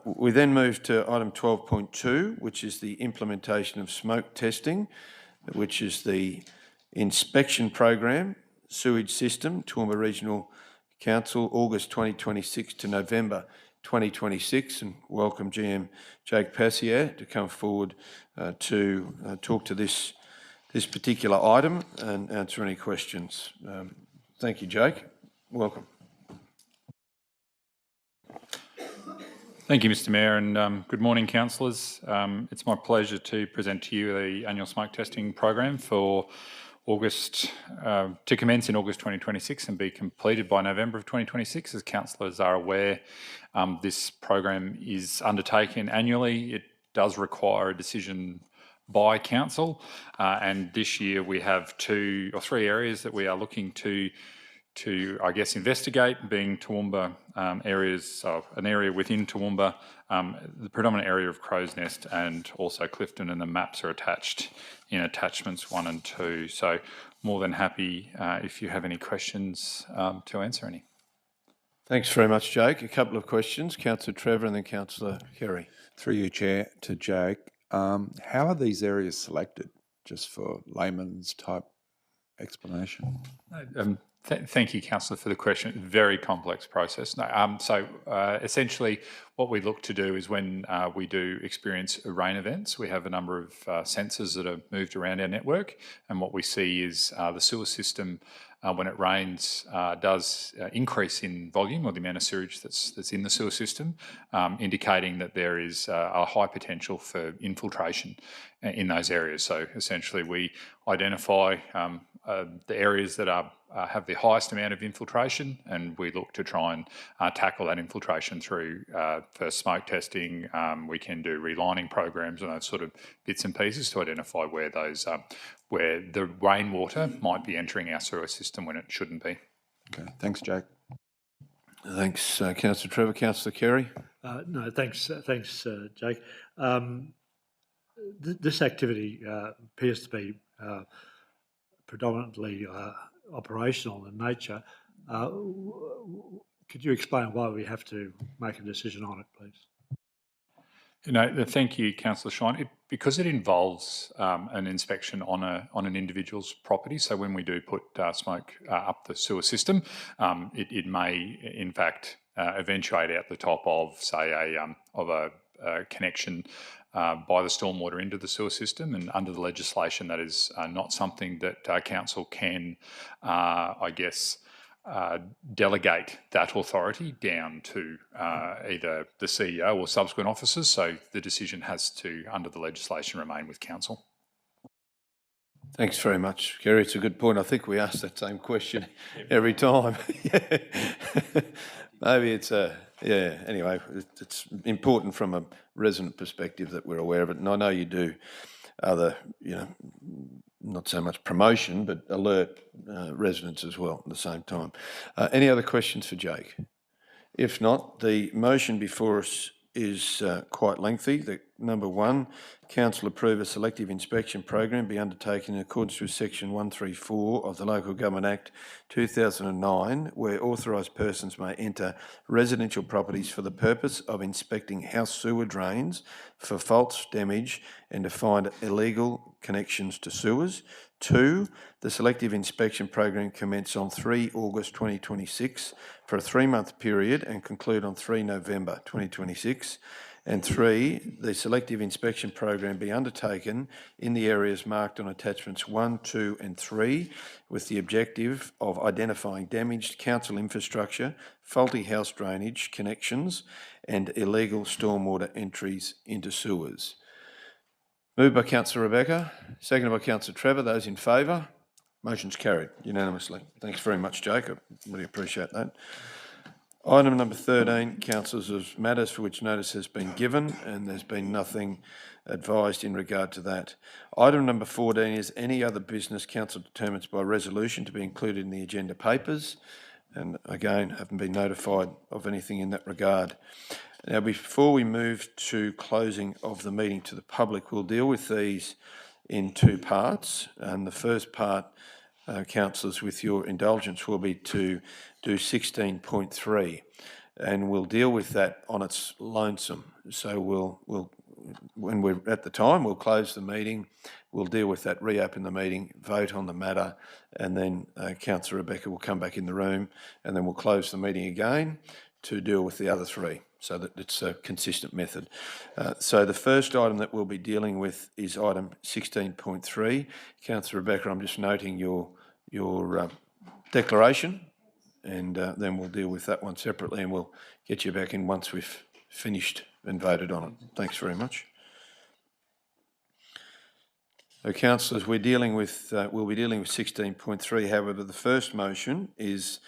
We then move to item 12.2, which is the implementation of smoke testing, which is the inspection program, sewage system, Toowoomba Regional Council, August 2026 to November 2026, and welcome GM Jake Passier to come forward to talk to this particular item and answer any questions. Thank you, Jake. Welcome. Thank you, Mr Mayor, and good morning, councillors. It's my pleasure to present to you the annual smoke testing program for August, to commence in August 2026 and be completed by November of 2026. As councillors are aware, this program is undertaken annually. It does require a decision by council, and this year we have 2 or 3 areas that we are looking to I guess, investigate, being Toowoomba areas, an area within Toowoomba, the predominant area of Crow's Nest, and also Clifton, and the maps are attached in attachments 1 and 2. So more than happy if you have any questions to answer any. Thanks very much, Jake. A couple of questions. Councillor Trevor and then Councillor Kerry. Through you, Chair, to Jake. How are these areas selected, just for layman's type explanation? Thank you, Councillor, for the question. Very complex process. No, essentially, what we look to do is when we do experience rain events, we have a number of sensors that are moved around our network, and what we see is the sewer system, when it rains, does increase in volume, or the amount of sewage that's in the sewer system, indicating that there is a high potential for infiltration in those areas. So essentially, we identify the areas that have the highest amount of infiltration, and we look to try and tackle that infiltration through first smoke testing. We can do relining programs and those sort of bits and pieces to identify where those where the rainwater might be entering our sewer system when it shouldn't be. Okay, thanks, Jake. Thanks, Councillor Trevor. Councillor Kerry. No, thanks, Jake. This activity appears to be predominantly operational in nature. Could you explain why we have to make a decision on it, please? Thank you, Councillor Shine. Because it involves an inspection on an individual's property. So when we do put smoke up the sewer system, it may in fact eventuate out the top of, say, a connection by the stormwater into the sewer system, and under the legislation that is not something that council can, delegate that authority down to either the CEO or subsequent officers. So the decision has to, under the legislation, remain with council. Thanks very much, Kerry. It's a good point. I think we ask that same question every time. Maybe it's anyway, it's important from a resident perspective that we're aware of it. And I know you do other, not so much promotion, but alert residents as well at the same time. Any other questions for Jake? If not, the motion before us is quite lengthy. Number 1, council approve a selective inspection program be undertaken in accordance with section 134 of the Local Government Act 2009, where authorised persons may enter residential properties for the purpose of inspecting house sewer drains for faults, damage and to find illegal connections to sewers. 2, the selective inspection program commence on 3 August 2026 for a 3-month period and conclude on 3 November 2026. And 3, the selective inspection program be undertaken in the areas marked on attachments 1, 2 and 3 with the objective of identifying damaged council infrastructure, faulty house drainage connections and illegal stormwater entries into sewers. Moved by Councillor Rebecca, seconded by Councillor Trevor. Those in favour? Motion's carried unanimously. Thanks very much, Jake. I really appreciate that. Item number 13, councillors, is matters for which notice has been given and there's been nothing advised in regard to that. Item number 14 is any other business council determines by resolution to be included in the agenda papers, and again haven't been notified of anything in that regard. Now, before we move to closing of the meeting to the public, we'll deal with these in 2 parts. And the first part, councillors, with your indulgence, will be to do 16.3, and we'll deal with that on its lonesome. So we'll when we're at the time, we'll close the meeting, we'll deal with that, reopen the meeting, vote on the matter, and then Councillor Rebecca will come back in the room, and then we'll close the meeting again to deal with the other 3, so that it's a consistent method. So the first item that we'll be dealing with is item 16.3. Councillor Rebecca, I'm just noting your declaration, and then we'll deal with that one separately, and we'll get you back in once we've finished and voted on it. Thanks very much. So, councillors, we'll be dealing with 16.3. However, the first motion is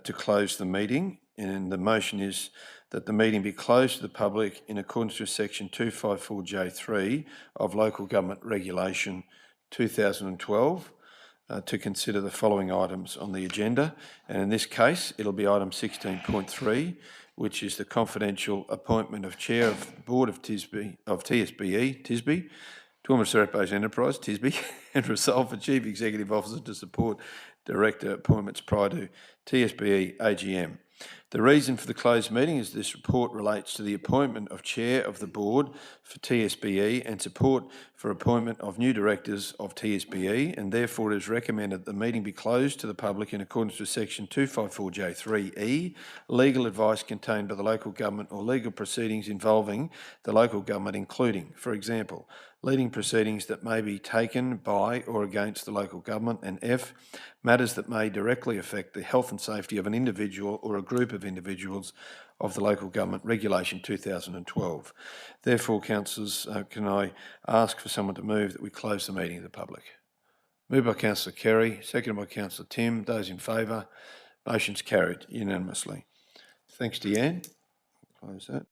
to close the meeting, and the motion is that the meeting be closed to the public in accordance with section 254J3 of Local Government Regulation 2012 to consider the following items on the agenda. And in this case, it'll be item 16.3, which is the confidential appointment of Chair of the Board of TSBE, Toowoomba Serapos Enterprise, TSBE, and resolve for Chief Executive Officer to support Director appointments prior to TSBE AGM. The reason for the closed meeting is this report relates to the appointment of Chair of the Board for TSBE and support for appointment of new directors of TSBE, and therefore it is recommended that the meeting be closed to the public in accordance with section 254J3E, legal advice contained by the local government or legal proceedings involving the local government, including, for example, leading proceedings that may be taken by or against the local government, and F, matters that may directly affect the health and safety of an individual or a group of individuals of the Local Government Regulation 2012. Therefore, councillors, can I ask for someone to move that we close the meeting to the public? Moved by Councillor Kerry, seconded by Councillor Tim. Those in favour? Motion's carried unanimously. Thanks, Deanne. Close that.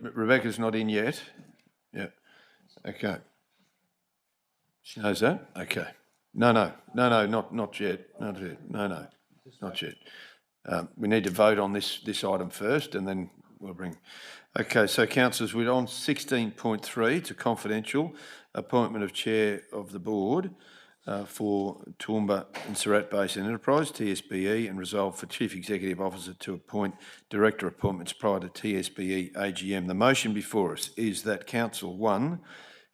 Rebecca's not in yet. Yeah. Okay. She knows that? Okay. No, not yet. Not yet. No, not yet. We need to vote on this item first, and then we'll bring. Okay, so councillors, we're on 16.3 to confidential appointment of chair of the board for Toowoomba and Surat Basin Enterprise, TSBE, and resolve for Chief Executive Officer to appoint director appointments prior to TSBE AGM. The motion before us is that Council 1,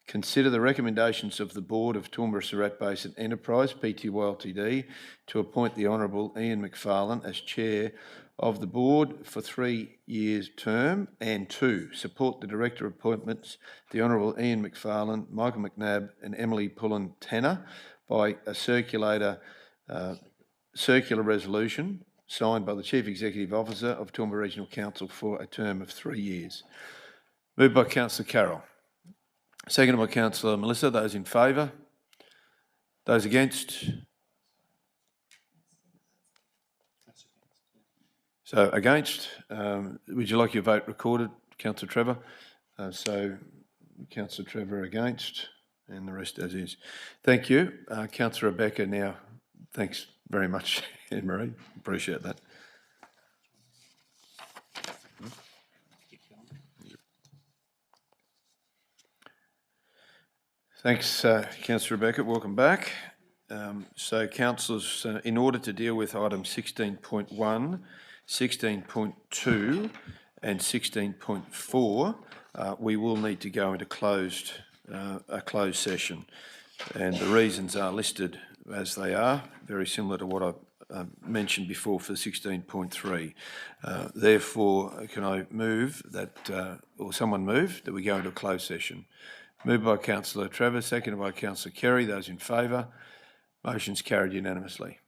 consider the recommendations of the Board of Toowoomba Surat Basin Enterprise, Pty Ltd, to appoint the Honourable Ian McFarlane as Chair of the Board for 3 years term, and 2, support the Director appointments, the Honourable Ian McFarlane, Michael McNabb and Emily Pullen-Tanner by a circular resolution signed by the Chief Executive Officer of Toowoomba Regional Council for a term of 3 years. Moved by Councillor Carroll. Seconded by Councillor Melissa. Those in favour? Those against? So against. Would you like your vote recorded, Councillor Trevor? So Councillor Trevor against, and the rest as is. Thank you. Councillor Rebecca now. Thanks very much, Anne-Marie. Appreciate that. Thanks, Councillor Rebecca. Welcome back. So, councillors, in order to deal with items 16.1, 16.2 and 16.4, we will need to go into a closed session. And the reasons are listed as they are, very similar to what I mentioned before for 16.3. Therefore, can I move that, or someone move, that we go into a closed session? Moved by Councillor Trevor, seconded by Councillor Kerry. Those in favour? Motion's carried unanimously.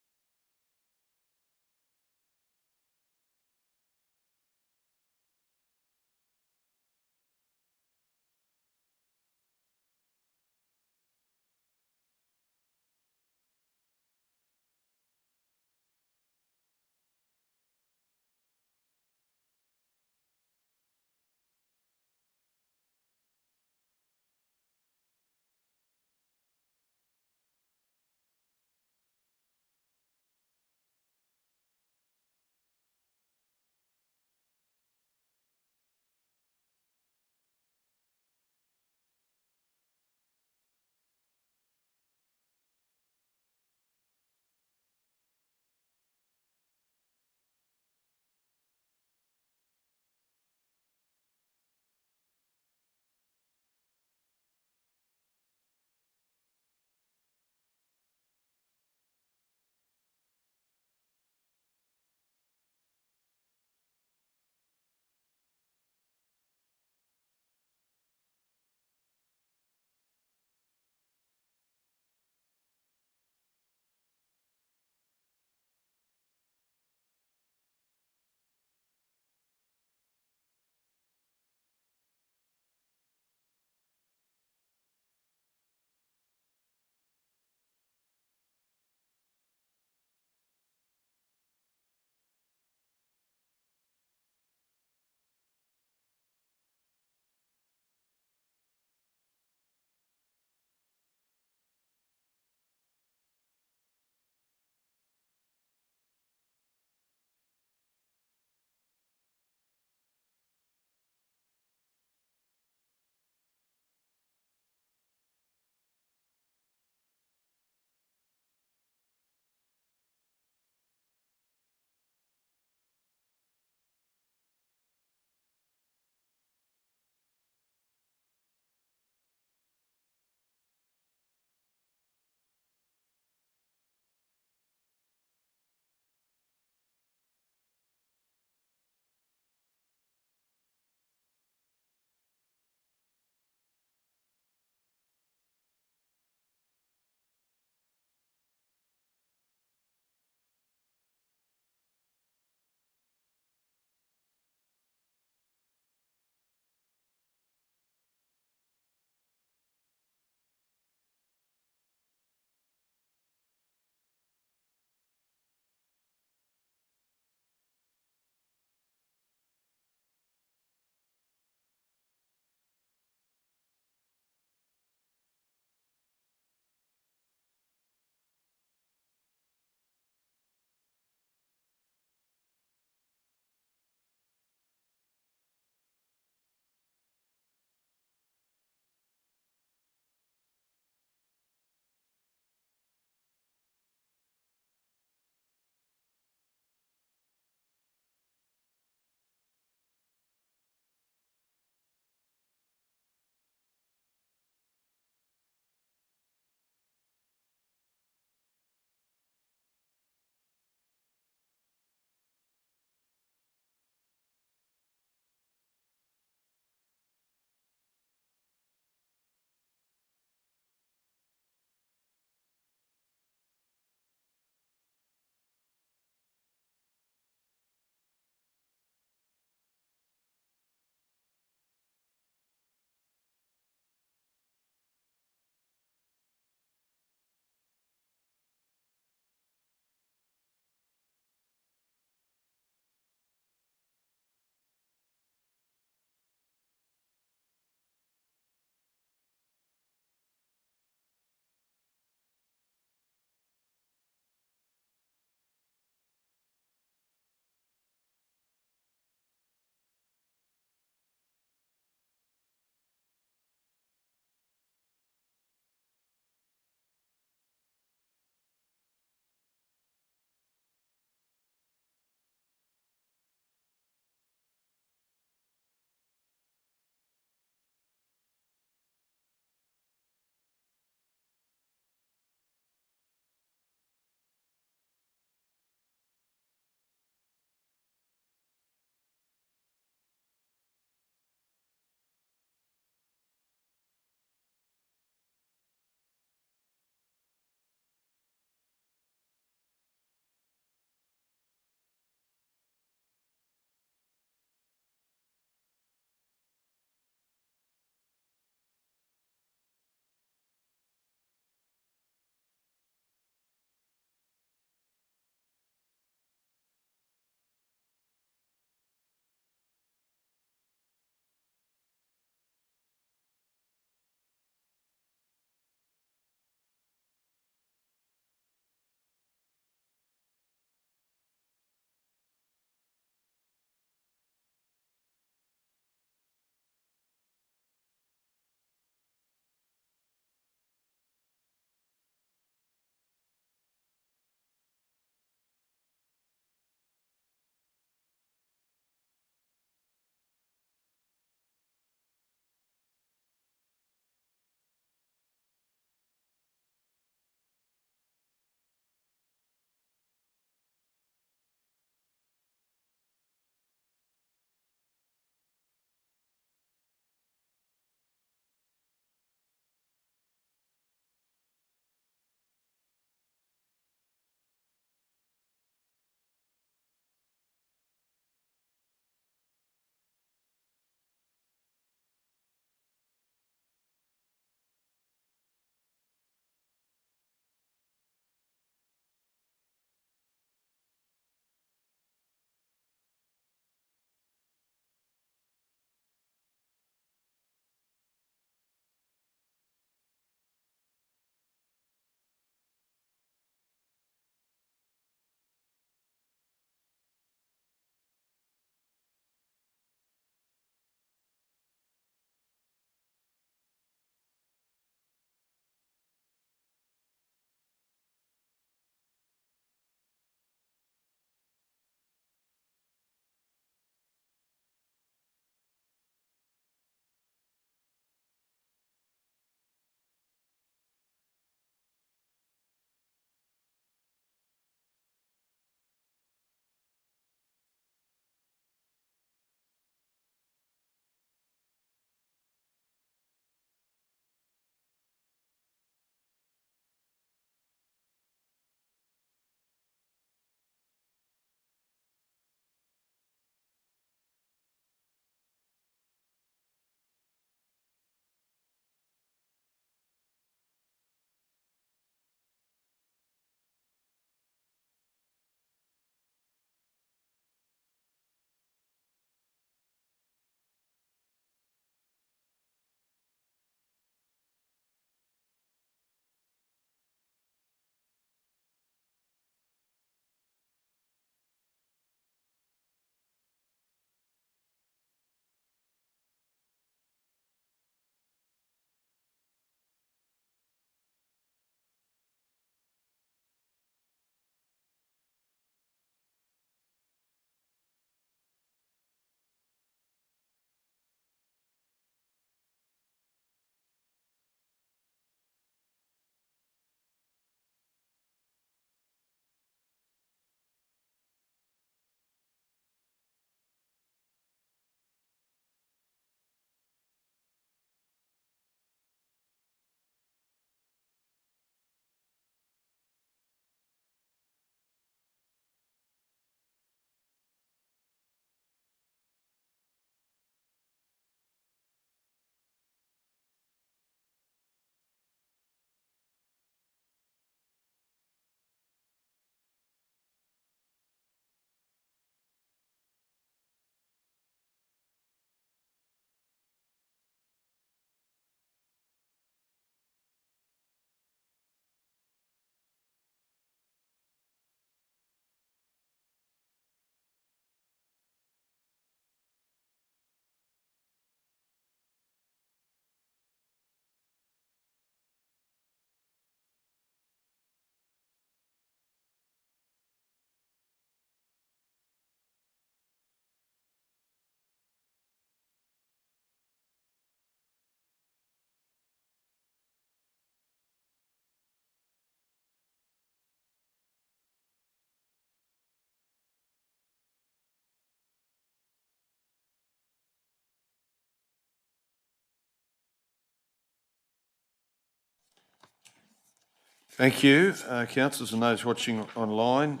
Thank you, councillors and those watching online.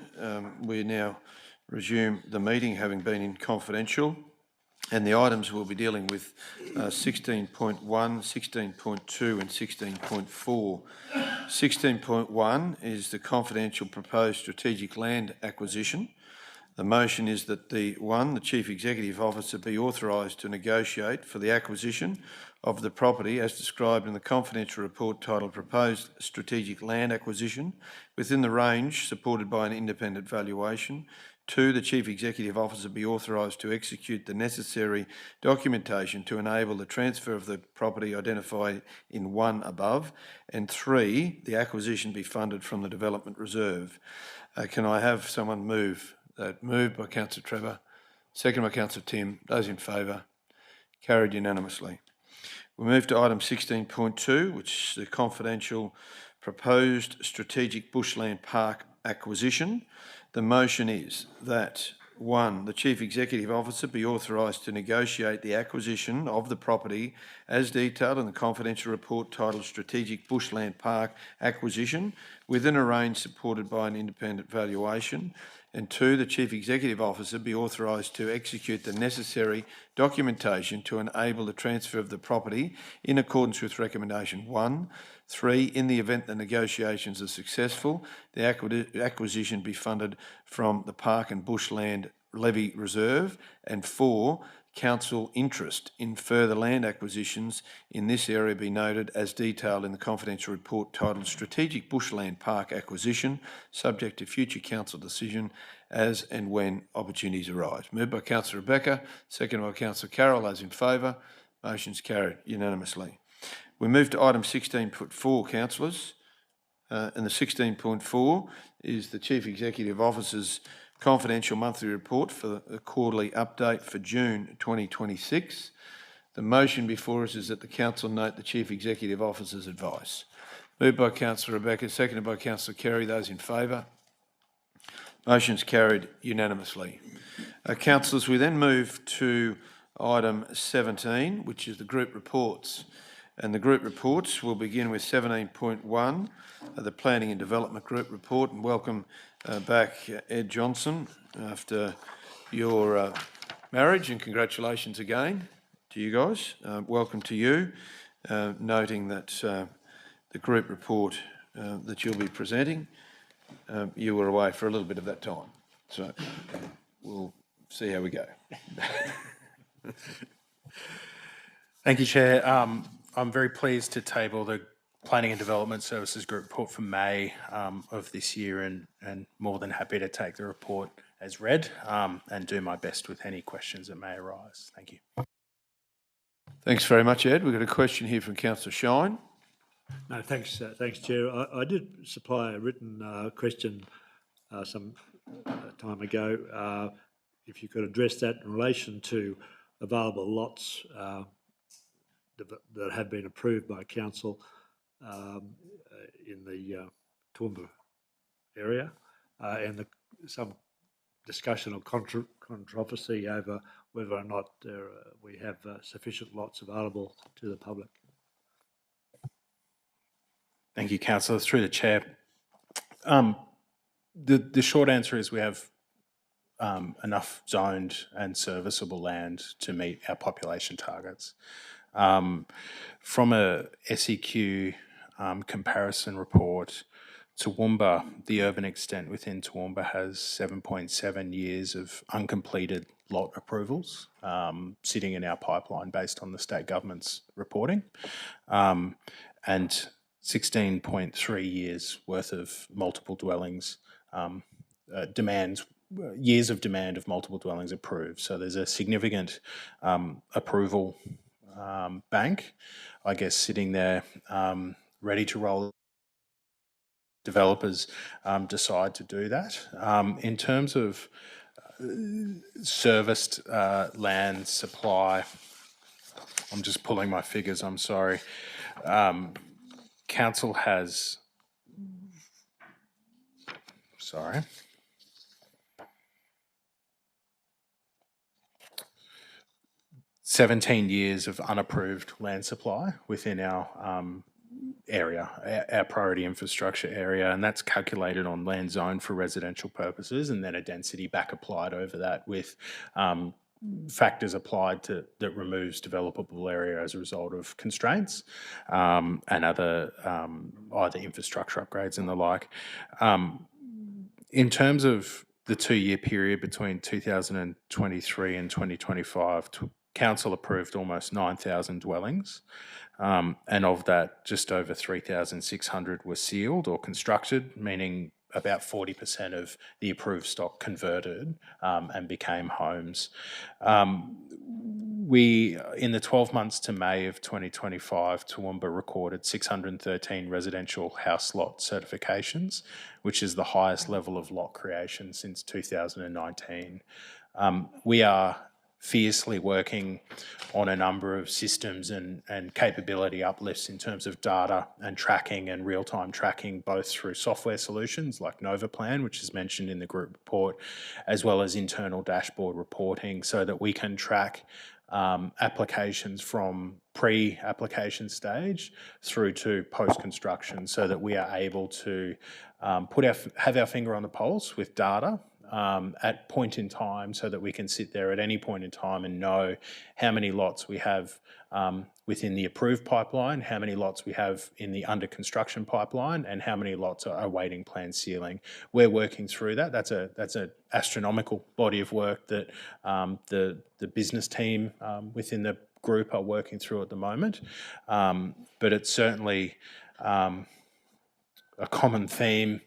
We now resume the meeting, having been in confidential, and the items we'll be dealing with 16.1, 16.2 and 16.4. 16.1 is the confidential proposed strategic land acquisition. The motion is that the Chief Executive Officer be authorised to negotiate for the acquisition of the property as described in the confidential report titled Proposed Strategic Land Acquisition within the range supported by an independent valuation. 2, the Chief Executive Officer be authorised to execute the necessary documentation to enable the transfer of the property identified in 1 above. And 3, the acquisition be funded from the Development Reserve. Can I have someone move that? Moved by Councillor Trevor, second by Councillor Tim. Those in favour? Carried unanimously. We move to item 16.2, which is the confidential proposed strategic bushland park acquisition. The motion is that 1, the Chief Executive Officer be authorised to negotiate the acquisition of the property as detailed in the confidential report titled Strategic Bushland Park Acquisition within a range supported by an independent valuation. And 2, the Chief Executive Officer be authorised to execute the necessary documentation to enable the transfer of the property in accordance with recommendation 1. 3, in the event the negotiations are successful, the acquisition be funded from the Park and Bushland Levy Reserve. And 4, council interest in further land acquisitions in this area be noted as detailed in the confidential report titled Strategic Bushland Park Acquisition, subject to future council decision as and when opportunities arise. Moved by Councillor Rebecca, seconded by Councillor Carroll. Those in favour? Motion's carried unanimously. We move to item 16.4, councillors, and the 16.4 is the Chief Executive Officer's confidential monthly report for the quarterly update for June 2026. The motion before us is that the council note the Chief Executive Officer's advice. Moved by Councillor Rebecca, seconded by Councillor Kerry. Those in favour? Motion's carried unanimously. Councillors, we then move to item 17, which is the group reports. And the group reports will begin with 17.1, the Planning and Development Group Report. And welcome back, Ed Johnson, after your marriage, and congratulations again to you guys. Welcome to you, noting that the group report that you'll be presenting, you were away for a little bit of that time. So we'll see how we go. Thank you, Chair. I'm very pleased to table the Planning and Development Services Group report for May of this year, and more than happy to take the report as read and do my best with any questions that may arise. Thank you. Thanks very much, Ed. We've got a question here from Councillor Shine. No, thanks, Chair. I did supply a written question some time ago. If you could address that in relation to available lots that have been approved by council in the Toowoomba area, and some discussion or controversy over whether or not we have sufficient lots available to the public. Thank you, Councillor. Through the Chair. The short answer is we have enough zoned and serviceable land to meet our population targets. From a SEQ comparison report, Toowoomba, the urban extent within Toowoomba has 7.7 years of uncompleted lot approvals sitting in our pipeline based on the state government's reporting, and 16.3 years worth of multiple dwellings years of demand of multiple dwellings approved. So there's a significant approval bank, I guess, sitting there ready to roll. Developers decide to do that. In terms of serviced land supply, I'm just pulling my figures, I'm sorry. Council has, 17 years of unapproved land supply within our area, our priority infrastructure area, and that's calculated on land zone for residential purposes, and then a density back applied over that with factors applied that removes developable area as a result of constraints and other either infrastructure upgrades and the like. In terms of the 2-year period between 2023 and 2025, Council approved almost 9,000 dwellings, and of that, just over 3,600 were sealed or constructed, meaning about 40% of the approved stock converted and became homes. In the 12 months to May of 2025, Toowoomba recorded 613 residential house lot certifications, which is the highest level of lot creation since 2019. We are fiercely working on a number of systems and capability uplifts in terms of data and tracking and real-time tracking, both through software solutions like NovaPlan, which is mentioned in the group report, as well as internal dashboard reporting so that we can track applications from pre-application stage through to post-construction so that we are able to have our finger on the pulse with data at point in time so that we can sit there at any point in time and know how many lots we have within the approved pipeline, how many lots we have in the under construction pipeline, and how many lots are awaiting planned sealing. We're working through that. That's an astronomical body of work that the business team within the group are working through at the moment. But it's certainly a common theme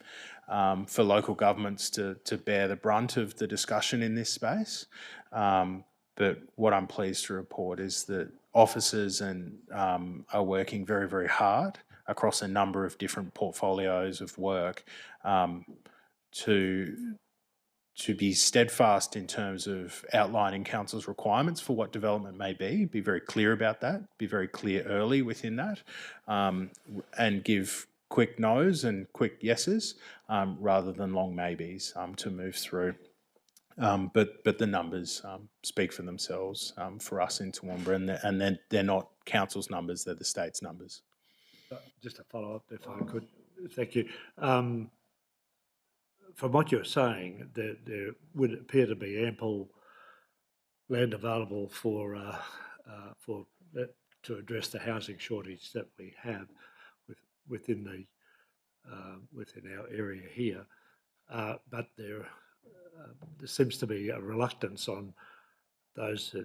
for local governments to bear the brunt of the discussion in this space. But what I'm pleased to report is that officers are working very, very hard across a number of different portfolios of work to be steadfast in terms of outlining council's requirements for what development may be very clear about that, be very clear early within that, and give quick no's and quick yeses rather than long maybes to move through. But the numbers speak for themselves for us in Toowoomba, and they're not council's numbers, they're the state's numbers. Just a follow-up, if I could. Thank you. From what you're saying, there would appear to be ample land available to address the housing shortage that we have within our area here, but there seems to be a reluctance on those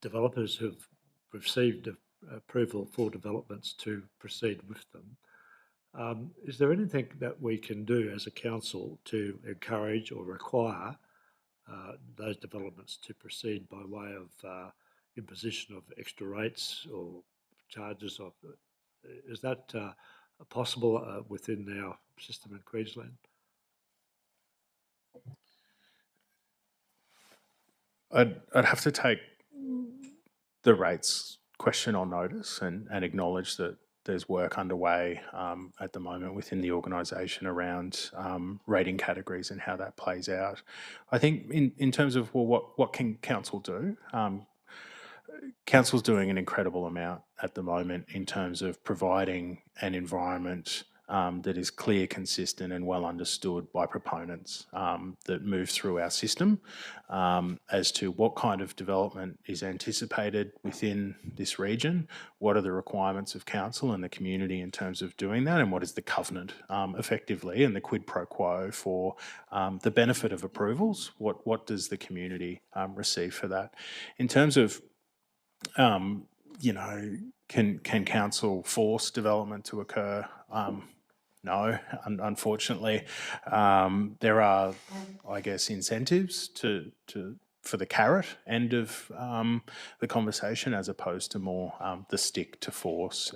developers who've received approval for developments to proceed with them. Is there anything that we can do as a council to encourage or require those developments to proceed by way of imposition of extra rates or charges? Is that possible within our system in Queensland? I'd have to take the rates question on notice and acknowledge that there's work underway at the moment within the organisation around rating categories and how that plays out. I think in terms of, well, what can council do? Council's doing an incredible amount at the moment in terms of providing an environment that is clear, consistent and well understood by proponents that move through our system as to what kind of development is anticipated within this region, what are the requirements of council and the community in terms of doing that, and what is the covenant effectively and the quid pro quo for the benefit of approvals, what does the community receive for that. In terms of can council force development to occur? No, unfortunately. There are, I guess, incentives for the carrot end of the conversation as opposed to more the stick to force.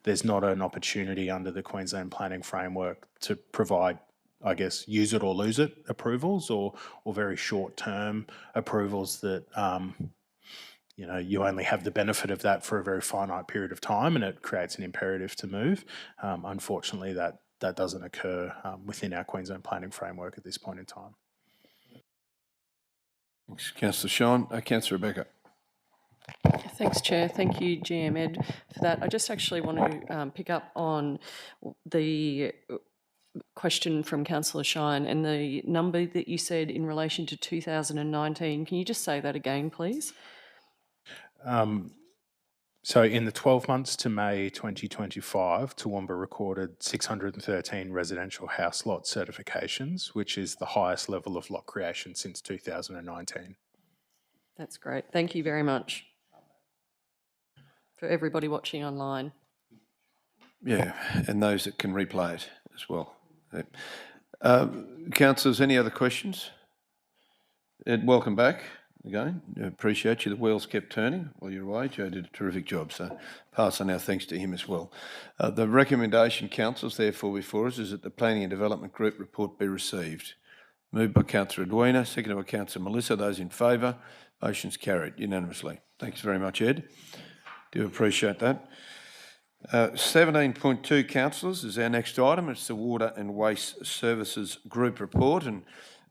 There's not an opportunity under the Queensland Planning Framework to provide, I guess, use it or lose it approvals or very short-term approvals that you only have the benefit of that for a very finite period of time and it creates an imperative to move. Unfortunately, that doesn't occur within our Queensland Planning Framework at this point in time. Thanks, Councillor Sean. Councillor Rebecca. Thanks, Chair. Thank you, GM Ed, for that. I just actually want to pick up on the question from Councillor Shine and the number that you said in relation to 2019. Can you just say that again, please? So in the 12 months to May 2025, Toowoomba recorded 613 residential house lot certifications, which is the highest level of lot creation since 2019. That's great. Thank you very much. For everybody watching online. Yeah, and those that can replay it as well. Councillors, any other questions? Ed, welcome back again. I appreciate you. The wheels kept turning while you were away. Joe did a terrific job, so pass on our thanks to him as well. The recommendation, councillors, therefore before us is that the Planning and Development Group report be received. Moved by Councillor Edwina, seconded by Councillor Melissa. Those in favour, motion's carried unanimously. Thanks very much, Ed. Do appreciate that. 17.2, councillors, is our next item. It's the Water and Waste Services Group report, and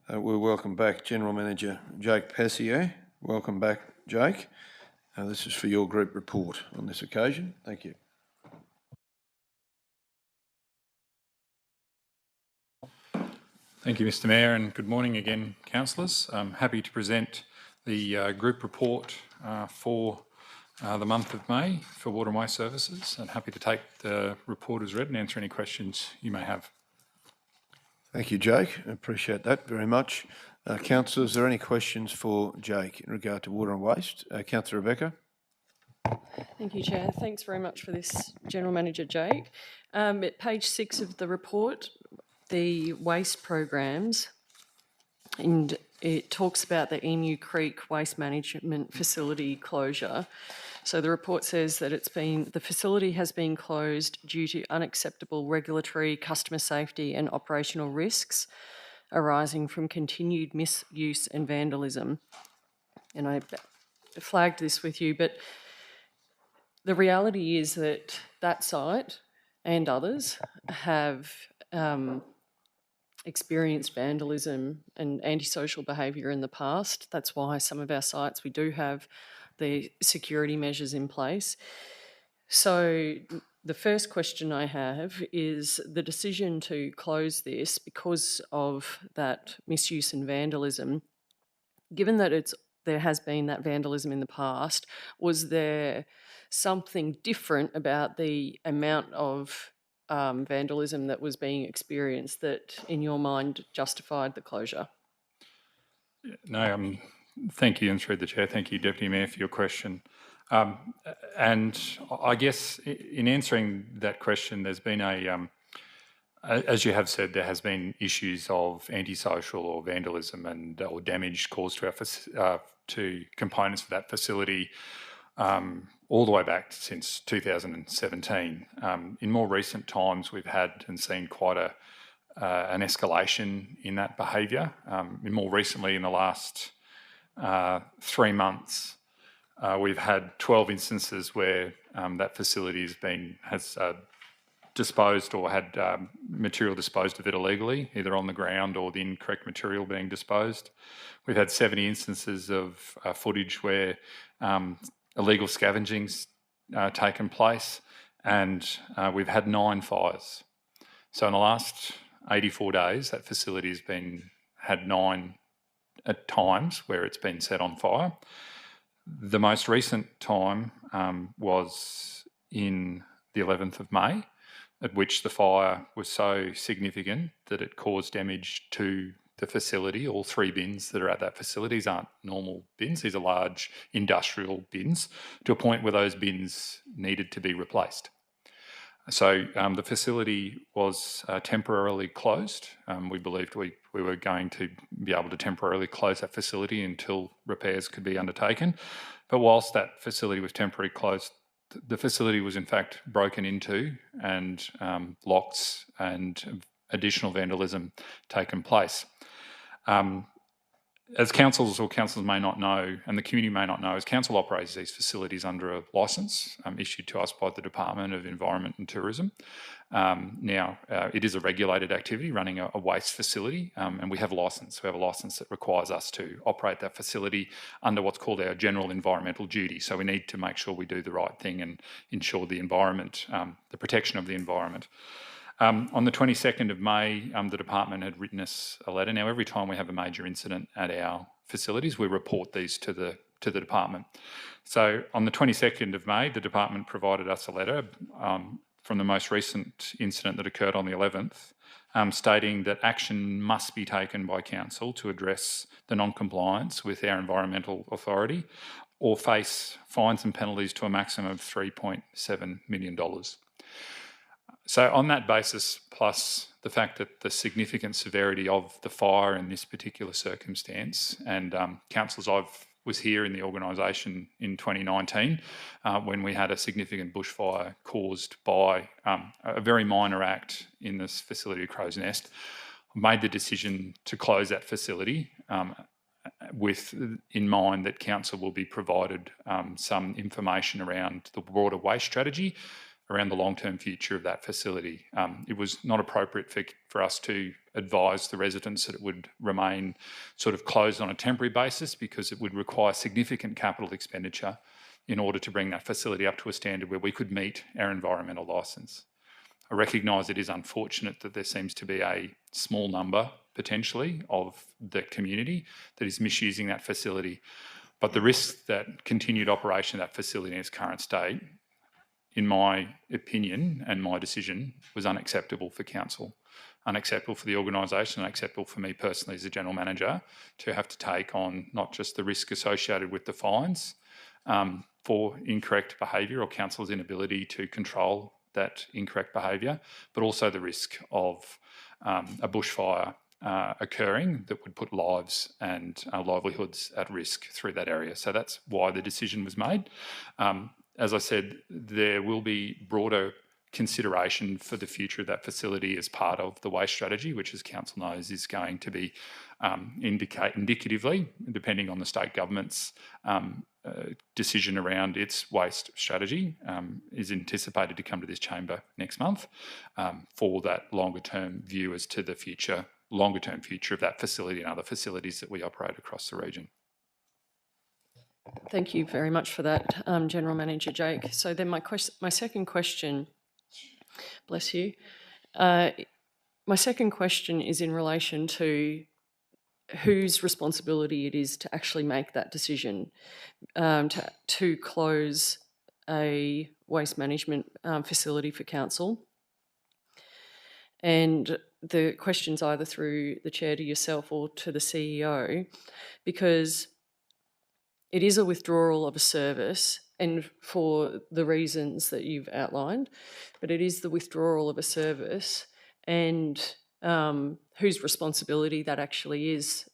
we'll welcome back General Manager Jake Passier. Welcome back, Jake. This is for your group report on this occasion. Thank you. Thank you, Mr Mayor, and good morning again, councillors. I'm happy to present the group report for the month of May for Water and Waste Services, and happy to take the report as read and answer any questions you may have. Thank you, Jake. I appreciate that very much. Councillors, are there any questions for Jake in regard to water and waste? Councillor Rebecca. Thank you, Chair. Thanks very much for this, General Manager Jake. At page 6 of the report, the waste programs, and it talks about the Emu Creek Waste Management Facility closure. So the report says that the facility has been closed due to unacceptable regulatory, customer safety and operational risks arising from continued misuse and vandalism. And I flagged this with you, but the reality is that that site and others have experienced vandalism and antisocial behaviour in the past. That's why some of our sites, we do have the security measures in place. So the first question I have is the decision to close this because of that misuse and vandalism. Given that there has been that vandalism in the past, was there something different about the amount of vandalism that was being experienced that, in your mind, justified the closure? No, thank you, and through the Chair, thank you, Deputy Mayor, for your question. And I guess in answering that question, there's been as you have said, there has been issues of antisocial or vandalism or damage caused to components of that facility all the way back since 2017. In more recent times, we've had and seen quite an escalation in that behaviour. More recently, in the last 3 months, we've had 12 instances where that facility has disposed or had material disposed of it illegally, either on the ground or the incorrect material being disposed. We've had 70 instances of footage where illegal scavenging's taken place, and we've had 9 fires. So in the last 84 days, that facility has had 9 at times where it's been set on fire. The most recent time was in the 11th of May, at which the fire was so significant that it caused damage to the facility. All 3 bins that are at that facility aren't normal bins, these are large industrial bins, to a point where those bins needed to be replaced. So the facility was temporarily closed. We believed we were going to be able to temporarily close that facility until repairs could be undertaken. But whilst that facility was temporarily closed, the facility was in fact broken into and locks and additional vandalism taken place. as councils may not know, and the community may not know, as council operates these facilities under a licence issued to us by the Department of Environment and Tourism. It is a regulated activity, running a waste facility, and we have a licence. We have a licence that requires us to operate that facility under what's called our general environmental duty. So we need to make sure we do the right thing and ensure the environment, the protection of the environment. On the 22nd of May, the department had written us a letter. Now, every time we have a major incident at our facilities, we report these to the department. So on the 22nd of May, the department provided us a letter from the most recent incident that occurred on the 11th, stating that action must be taken by council to address the non-compliance with our environmental authority or face fines and penalties to a maximum of $3.7 million. So on that basis, plus the fact that the significant severity of the fire in this particular circumstance, and councillors, I was here in the organisation in 2019 when we had a significant bushfire caused by a very minor act in this facility of Crow's Nest, made the decision to close that facility with in mind that council will be provided some information around the broader waste strategy, around the long-term future of that facility. It was not appropriate for us to advise the residents that it would remain sort of closed on a temporary basis, because it would require significant capital expenditure in order to bring that facility up to a standard where we could meet our environmental licence. I recognise it is unfortunate that there seems to be a small number, potentially, of the community that is misusing that facility, but the risk that continued operation of that facility in its current state, in my opinion and my decision, was unacceptable for council, unacceptable for the organisation, unacceptable for me personally as a general manager to have to take on not just the risk associated with the fines for incorrect behaviour or council's inability to control that incorrect behaviour, but also the risk of a bushfire occurring that would put lives and livelihoods at risk through that area. So that's why the decision was made. As I said, there will be broader consideration for the future of that facility as part of the waste strategy, which, as council knows, is going to be indicatively, depending on the state government's decision around its waste strategy, is anticipated to come to this chamber next month for that longer-term view as to the future, longer-term future of that facility and other facilities that we operate across the region. Thank you very much for that, General Manager Jake. So then my second question, bless you, my second question is in relation to whose responsibility it is to actually make that decision to close a waste management facility for council. And the question's either through the chair to yourself or to the CEO, because it is a withdrawal of a service, and for the reasons that you've outlined, but it is the withdrawal of a service, and whose responsibility that actually is,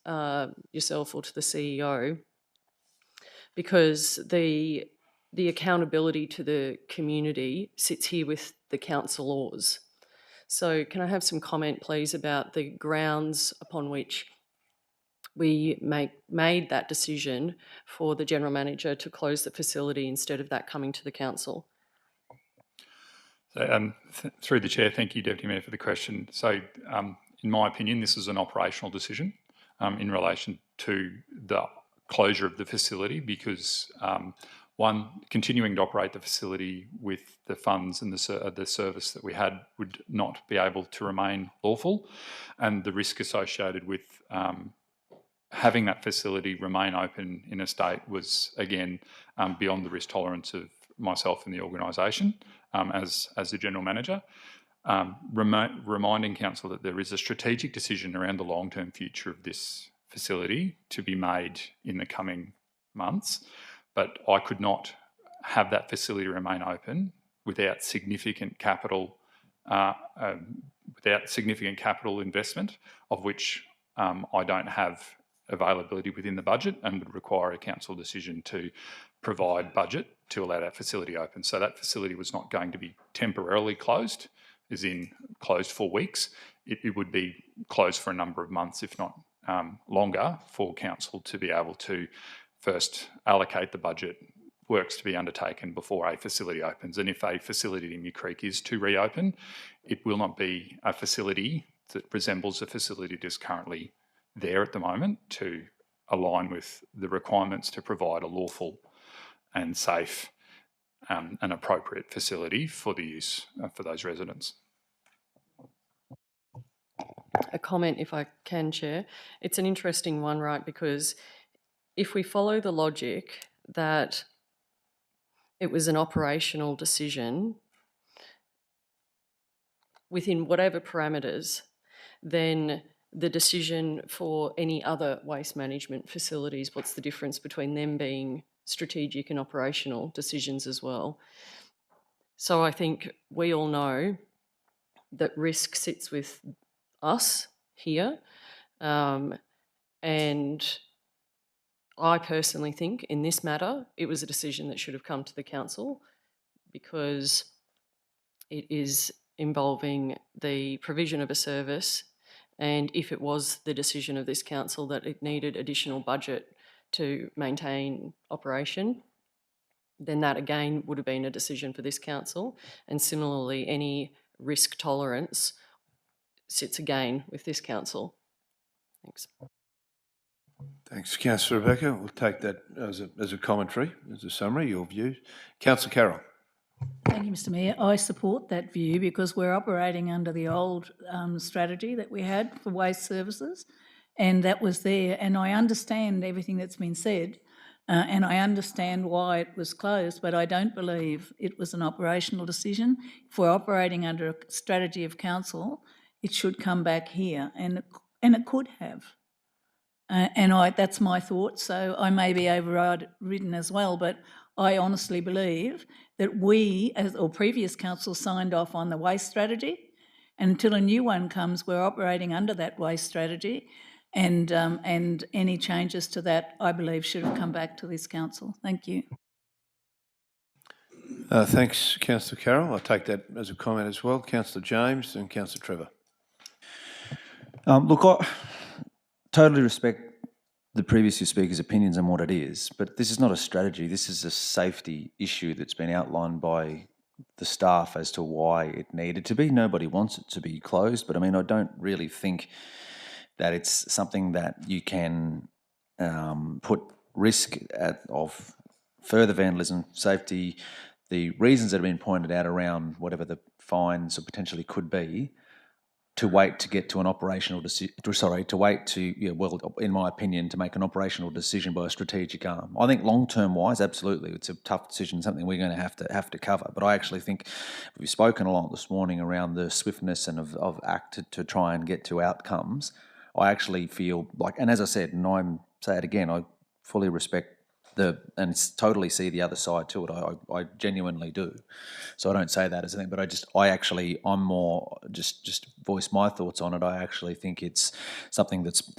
yourself or to the CEO, because the accountability to the community sits here with the council laws. So can I have some comment, please, about the grounds upon which we made that decision for the General Manager to close the facility instead of that coming to the council? So, through the chair, thank you, Deputy Mayor, for the question. So, in my opinion, this is an operational decision in relation to the closure of the facility, because one, continuing to operate the facility with the funds and the service that we had would not be able to remain lawful, and the risk associated with having that facility remain open in a state was, again, beyond the risk tolerance of myself and the organisation as the General Manager. Reminding council that there is a strategic decision around the long-term future of this facility to be made in the coming months, but I could not have that facility remain open without significant capital investment, of which I don't have availability within the budget, and would require a council decision to provide budget to allow that facility open. So that facility was not going to be temporarily closed, as in closed for weeks. It would be closed for a number of months, if not longer for council to be able to first allocate the budget works to be undertaken before a facility opens. And if a facility in New Creek is to reopen, it will not be a facility that resembles a facility that is currently there at the moment to align with the requirements to provide a lawful and safe and appropriate facility for the use for those residents. A comment, if I can, Chair. It's an interesting one, right? Because if we follow the logic that it was an operational decision within whatever parameters, then the decision for any other waste management facilities, what's the difference between them being strategic and operational decisions as well? So I think we all know that risk sits with us here. And I personally think in this matter, it was a decision that should have come to the council because it is involving the provision of a service. And if it was the decision of this council that it needed additional budget to maintain operation, then that again would have been a decision for this council. And similarly, any risk tolerance sits again with this council. Thanks. Thanks, Councillor Rebecca. We'll take that as a commentary, as a summary, your views. Councillor Carroll. Thank you, Mr Mayor. I support that view because we're operating under the old strategy that we had for waste services, and that was there. And I understand everything that's been said, and I understand why it was closed, but I don't believe it was an operational decision. If we're operating under a strategy of council, it should come back here, and it could have. That's my thought, so I may be overridden as well, but I honestly believe that we, or previous council, signed off on the waste strategy, and until a new one comes, we're operating under that waste strategy, and any changes to that, I believe, should have come back to this council. Thank you. Thanks, Councillor Carroll. I take that as a comment as well. Councillor James and Councillor Trevor. Look, I totally respect the previous two speakers' opinions on what it is, but this is not a strategy. This is a safety issue that's been outlined by the staff as to why it needed to be. Nobody wants it to be closed, but I mean, I don't really think that it's something that you can put risk of further vandalism, safety, the reasons that have been pointed out around whatever the fines or potentially could be, to wait to get to an operational decision, in my opinion, to make an operational decision by a strategic arm. I think long-term wise, absolutely, it's a tough decision, something we're going to have to cover. But I actually think we've spoken a lot this morning around the swiftness and of act to try and get to outcomes. I actually feel like, and as I said, and I'm say it again, I fully respect and totally see the other side to it. I genuinely do. So I don't say that as a thing, but I'm more just voice my thoughts on it. I actually think it's something that's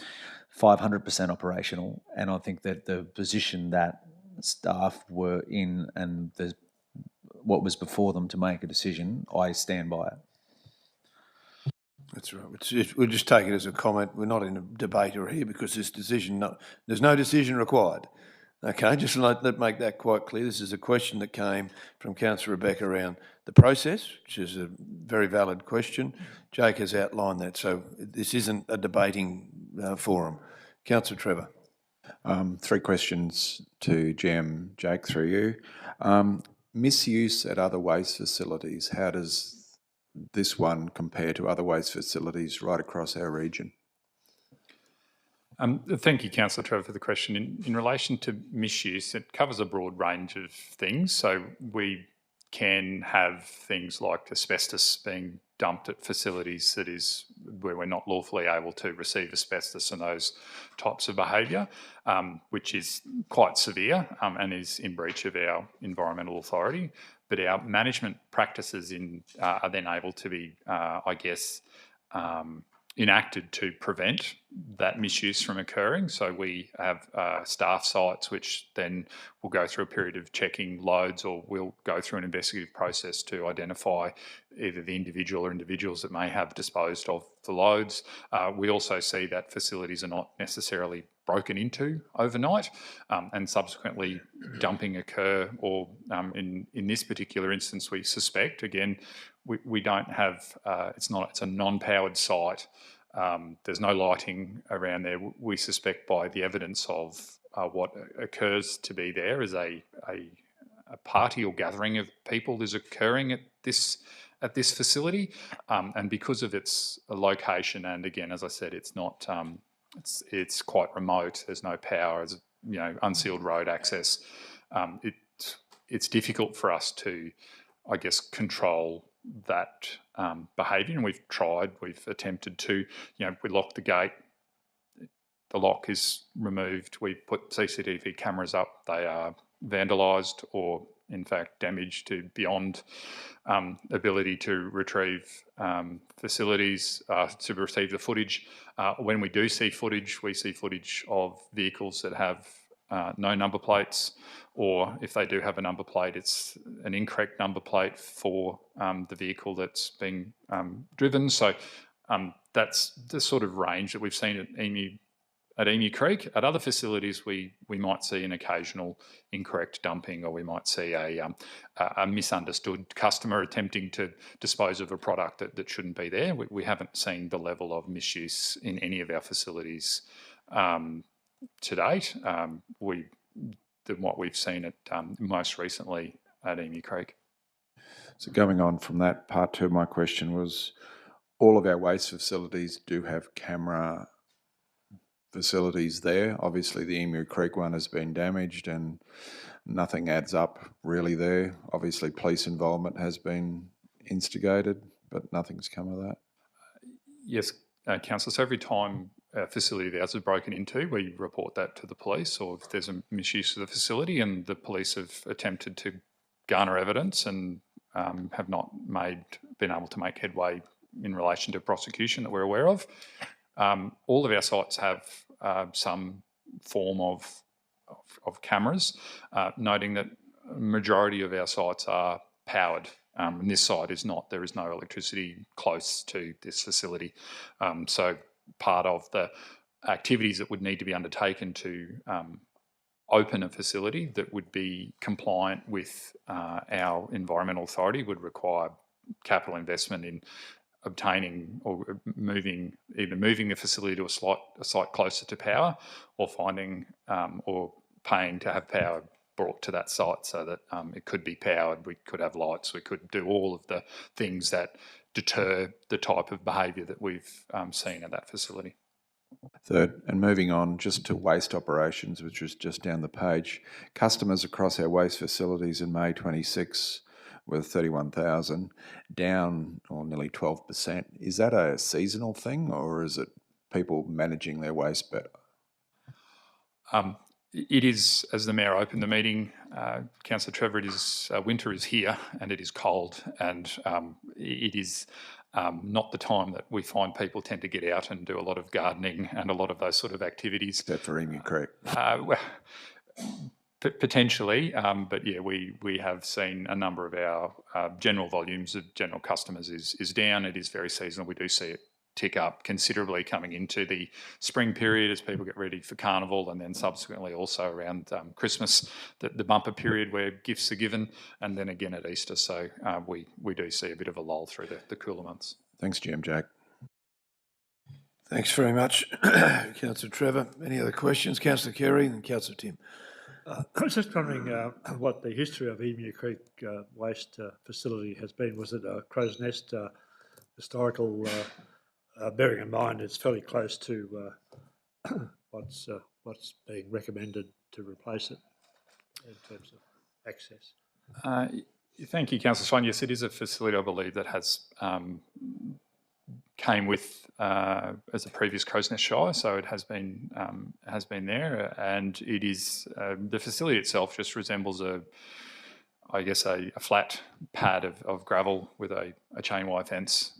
500% operational, and I think that the position that staff were in and what was before them to make a decision, I stand by it. That's right. We'll just take it as a comment. We're not in a debate here because there's no decision required. Okay, just let make that quite clear. This is a question that came from Councillor Rebecca around the process, which is a very valid question. Jake has outlined that, so this isn't a debating forum. Councillor Trevor. 3 questions to GM Jake through you. Misuse at other waste facilities, how does this one compare to other waste facilities right across our region? Thank you, Councillor Trevor, for the question. In relation to misuse, it covers a broad range of things. So we can have things like asbestos being dumped at facilities that is where we're not lawfully able to receive asbestos and those types of behaviour, which is quite severe and is in breach of our environmental authority. But our management practices are then able to be, enacted to prevent that misuse from occurring. So we have staff sites which then will go through a period of checking loads, or we'll go through an investigative process to identify either the individual or individuals that may have disposed of the loads. We also see that facilities are not necessarily broken into overnight, and subsequently dumping occur, or in this particular instance we suspect, again, we don't have, it's a non-powered site. There's no lighting around there. We suspect by the evidence of what occurs to be there is a party or gathering of people is occurring at this facility, and because of its location, and again, as I said, it's not it's quite remote. There's no power. There's unsealed road access. It's difficult for us to, I guess, control that behaviour, and we've attempted to, we lock the gate, the lock is removed, we put CCTV cameras up, they are vandalised or in fact damaged to beyond ability to retrieve facilities, to receive the footage. When we do see footage, we see footage of vehicles that have no number plates, or if they do have a number plate, it's an incorrect number plate for the vehicle that's being driven. So that's the sort of range that we've seen at Emu Creek. At other facilities, we might see an occasional incorrect dumping, or we might see a misunderstood customer attempting to dispose of a product that shouldn't be there. We haven't seen the level of misuse in any of our facilities to date, than what we've seen at most recently at Emu Creek. So going on from that, part two of my question was, all of our waste facilities do have camera facilities there. Obviously the Emu Creek one has been damaged and nothing adds up really there. Obviously police involvement has been instigated, but nothing's come of that. Yes, Councillor, so every time a facility of ours is broken into, we report that to the police, or if there's a misuse of the facility, and the police have attempted to garner evidence and have not been able to make headway in relation to prosecution that we're aware of. All of our sites have some form of cameras, noting that a majority of our sites are powered. And this site is not. There is no electricity close to this facility. So part of the activities that would need to be undertaken to open a facility that would be compliant with our environmental authority would require capital investment in obtaining or moving the facility to a site closer to power, or finding or paying to have power brought to that site so that it could be powered, we could have lights, we could do all of the things that deter the type of behaviour that we've seen at that facility. Third, and moving on just to waste operations, which was just down the page, customers across our waste facilities in May 26 were 31,000, down or nearly 12%. Is that a seasonal thing, or is it people managing their waste better? It is, as the Mayor opened the meeting, Councillor Trevor, it is winter is here and it is cold, and it is not the time that we find people tend to get out and do a lot of gardening and a lot of those sort of activities. Except for Emu Creek. Well, potentially, but yeah, we have seen a number of our general volumes of general customers is down. It is very seasonal. We do see it tick up considerably coming into the spring period as people get ready for Carnival, and then subsequently also around Christmas, the bumper period where gifts are given, and then again at Easter. So we do see a bit of a lull through the cooler months. Thanks, GM Jack. Thanks very much, Councillor Trevor. Any other questions? Councillor Kerry and Councillor Tim. I was just wondering what the history of Emu Creek waste facility has been. Was it a crow's nest historical, bearing in mind it's fairly close to what's being recommended to replace it in terms of access? Thank you, Councillor Swan. Yes, it is a facility, I believe, that has came with as a previous crow's nest shire, so it has been there, and it is the facility itself just resembles I guess, a flat pad of gravel with a chain wire fence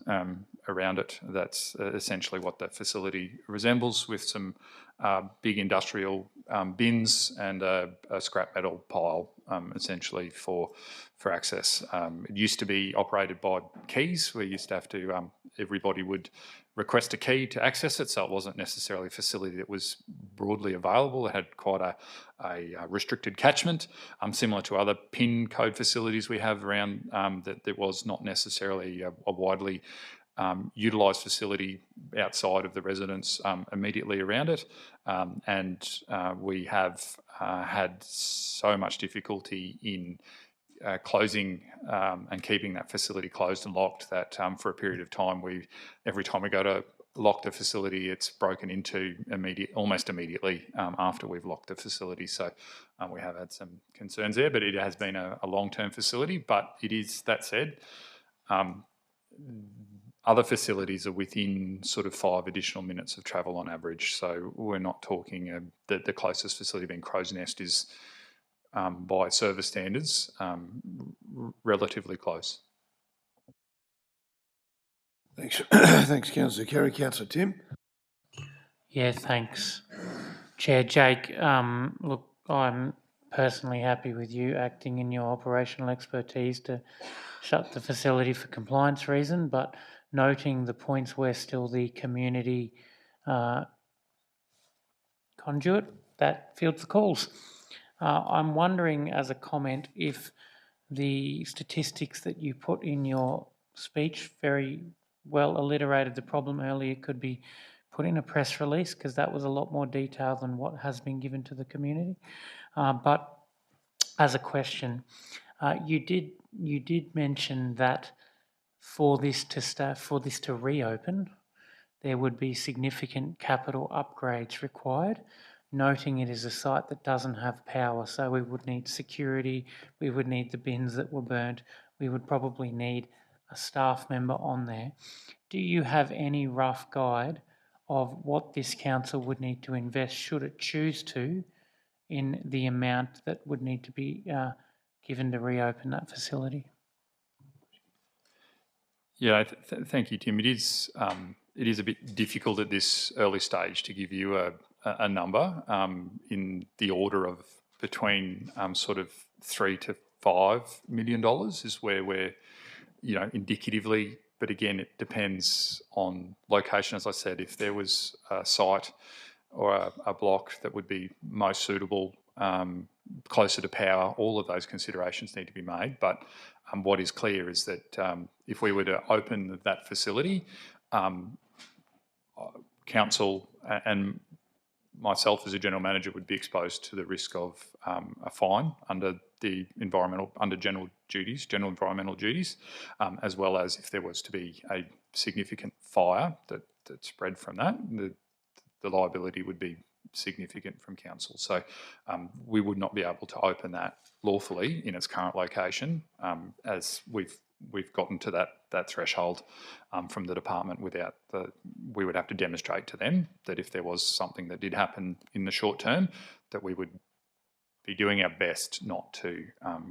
around it. That's essentially what that facility resembles, with some big industrial bins and a scrap metal pile, essentially for access. It used to be operated by keys. We used to have to, everybody would request a key to access it, so it wasn't necessarily a facility that was broadly available. It had quite a restricted catchment, similar to other PIN code facilities we have around, that there was not necessarily a widely utilised facility outside of the residents immediately around it. We have had so much difficulty in closing and keeping that facility closed and locked that for a period of time, every time we go to lock the facility, it's broken into almost immediately after we've locked the facility. So we have had some concerns there, but it has been a long-term facility. But it is, that said, other facilities are within sort of 5 additional minutes of travel on average. So we're not talking the closest facility being Crow's Nest is, by service standards, relatively close. Thanks, thanks, Councillor Kerry. Councillor Tim. Yeah, thanks. Chair Jake, look, I'm personally happy with you acting in your operational expertise to shut the facility for compliance reason, but noting the points where still the community conduit that fields the calls. I'm wondering, as a comment, if the statistics that you put in your speech very well alliterated the problem earlier could be put in a press release, because that was a lot more detailed than what has been given to the community. But as a question, you did mention that for this to reopen, there would be significant capital upgrades required, noting it is a site that doesn't have power. So we would need security, we would need the bins that were burnt, we would probably need a staff member on there. Do you have any rough guide of what this council would need to invest, should it choose to, in the amount that would need to be given to reopen that facility? Yeah, thank you, Tim. It is a bit difficult at this early stage to give you a number in the order of between sort of $3 to $5 million is where we're, indicatively. But again, it depends on location. As I said, if there was a site or a block that would be most suitable, closer to power, all of those considerations need to be made. But what is clear is that if we were to open that facility, council and myself as a general manager would be exposed to the risk of a fine under the general environmental duties, as well as if there was to be a significant fire that spread from that, the liability would be significant from council. So we would not be able to open that lawfully in its current location, as we've gotten to that threshold from the department without we would have to demonstrate to them that if there was something that did happen in the short term, that we would be doing our best not to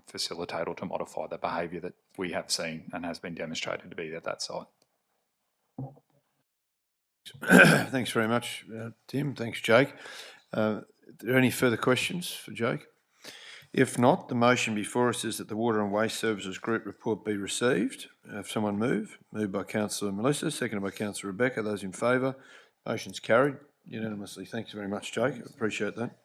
facilitate or to modify the behaviour that we have seen and has been demonstrated to be at that site. Thanks very much, Tim. Thanks, Jake. Are there any further questions for Jake? If not, the motion before us is that the Water and Waste Services Group report be received. If someone move. Moved by Councillor Melissa, seconded by Councillor Rebecca. Those in favour? Motion's carried unanimously. Thanks very much, Jake. I appreciate that.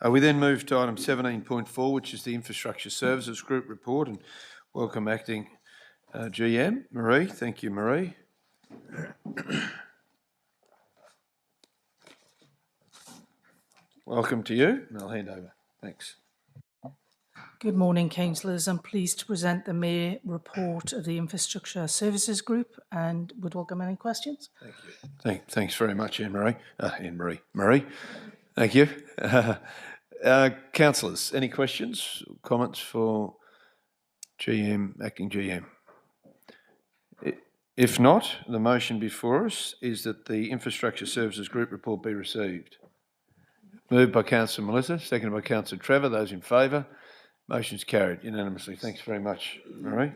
We then move to item 17.4, which is the Infrastructure Services Group report, and welcome Acting GM, Marie. Thank you, Marie. Welcome to you, and I'll hand over. Thanks. Good morning, councillors. I'm pleased to present the Mayor report of the Infrastructure Services Group and would welcome any questions. Thank you. Thanks very much, Anne-Marie. Marie, thank you. Councillors, any questions, comments for GM, Acting GM? If not, the motion before us is that the Infrastructure Services Group report be received. Moved by Councillor Melissa, seconded by Councillor Trevor. Those in favour? Motion's carried unanimously. Thanks very much, Marie.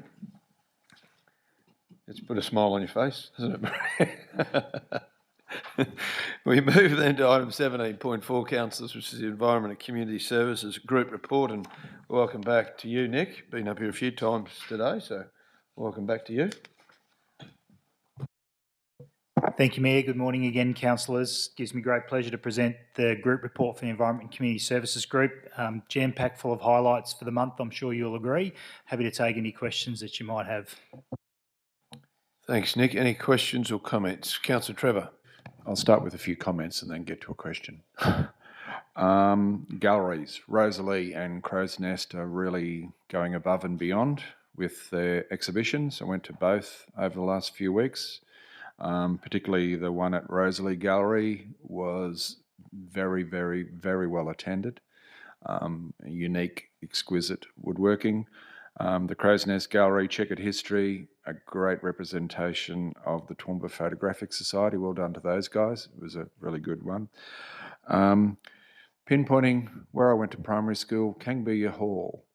It's put a smile on your face, hasn't it, Marie? We move then to item 17.4, councillors, which is the Environment and Community Services Group Report, and welcome back to you, Nick. Been up here a few times today, so welcome back to you. Thank you, Mayor. Good morning again, councillors. Gives me great pleasure to present the group report for the Environment and Community Services Group. Jam-packed full of highlights for the month, I'm sure you'll agree. Happy to take any questions that you might have. Thanks, Nick. Any questions or comments? Councillor Trevor. I'll start with a few comments and then get to a question. Galleries, Rosalie and Crow's Nest are really going above and beyond with their exhibitions. I went to both over the last few weeks. Particularly the one at Rosalie Gallery was very, very, very well attended. Unique, exquisite woodworking. The Crow's Nest Gallery, checkered history, a great representation of the Toowoomba Photographic Society. Well done to those guys. It was a really good one. Pinpointing where I went to primary school, Kangaroo Hall.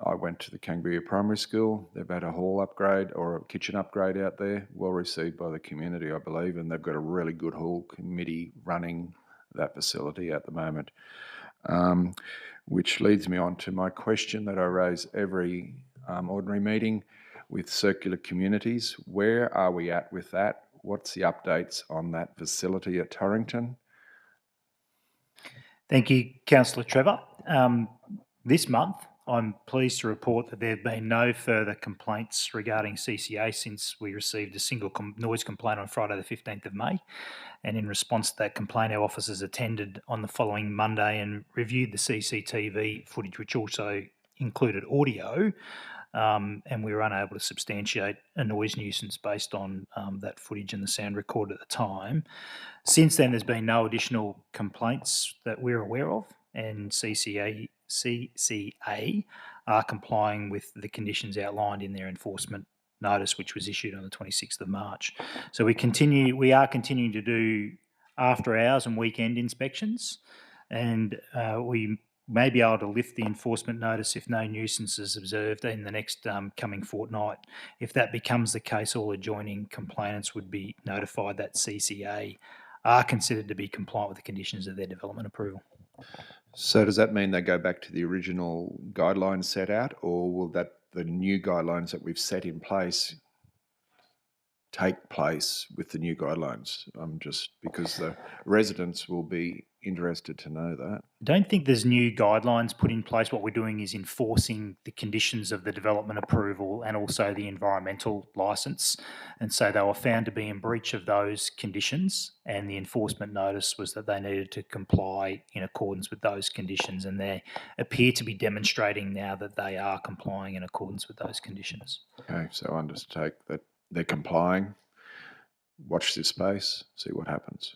I went to the Kangaroo Primary School. They've had a hall upgrade or a kitchen upgrade out there, well received by the community, I believe, and they've got a really good hall committee running that facility at the moment. Which leads me on to my question that I raise every ordinary meeting with circular communities. Where are we at with that? What's the updates on that facility at Torrington? Thank you, Councillor Trevor. This month, I'm pleased to report that there have been no further complaints regarding CCA since we received a single noise complaint on Friday the 15th of May. And in response to that complaint, our officers attended on the following Monday and reviewed the CCTV footage, which also included audio, and we were unable to substantiate a noise nuisance based on that footage and the sound recorded at the time. Since then, there's been no additional complaints that we're aware of, and CCA are complying with the conditions outlined in their enforcement notice, which was issued on the 26th of March. So we are continuing to do after hours and weekend inspections, and we may be able to lift the enforcement notice if no nuisance is observed in the next coming fortnight. If that becomes the case, all adjoining complainants would be notified that CCA are considered to be compliant with the conditions of their development approval. So does that mean they go back to the original guidelines set out, or will the new guidelines that we've set in place take place with the new guidelines? Just because the residents will be interested to know that. I don't think there's new guidelines put in place. What we're doing is enforcing the conditions of the development approval and also the environmental licence. And so they were found to be in breach of those conditions, and the enforcement notice was that they needed to comply in accordance with those conditions, and they appear to be demonstrating now that they are complying in accordance with those conditions. Okay, so undertake that they're complying. Watch this space, see what happens.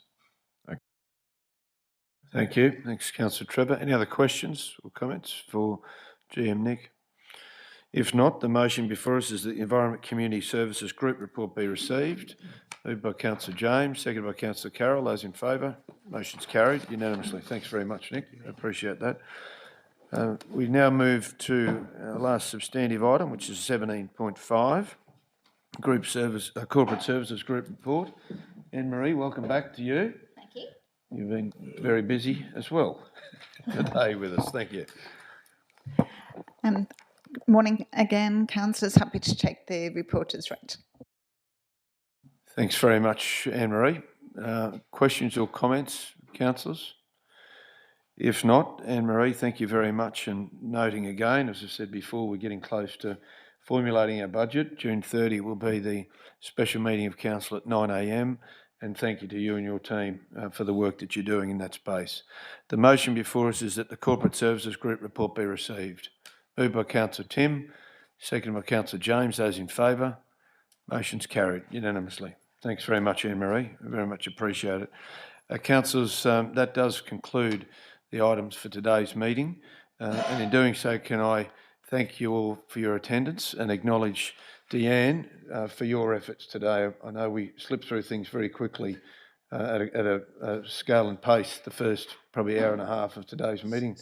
Okay. Thank you. Thanks, Councillor Trevor. Any other questions or comments for GM Nick? If not, the motion before us is that the Environment Community Services Group report be received. Moved by Councillor James, seconded by Councillor Carroll. Those in favour? Motion's carried unanimously. Thanks very much, Nick. I appreciate that. We now move to our last substantive item, which is 17.5, Corporate Services Group report. Anne-Marie, welcome back to you. Thank you. You've been very busy as well today with us. Thank you. Good morning again, councillors. Happy to take the report as read. Thanks very much, Anne-Marie. Questions or comments, councillors? If not, Anne-Marie, thank you very much. And noting again, as I said before, we're getting close to formulating our budget. June 30 will be the special meeting of council at 9 a.m. And thank you to you and your team for the work that you're doing in that space. The motion before us is that the Corporate Services Group report be received. Moved by Councillor Tim, seconded by Councillor James. Those in favour? Motion's carried unanimously. Thanks very much, Anne-Marie. Very much appreciate it. Councillors, that does conclude the items for today's meeting. And in doing so, can I thank you all for your attendance and acknowledge Deanne for your efforts today. I know we slipped through things very quickly at a scale and pace the first probably hour and a half of today's meeting.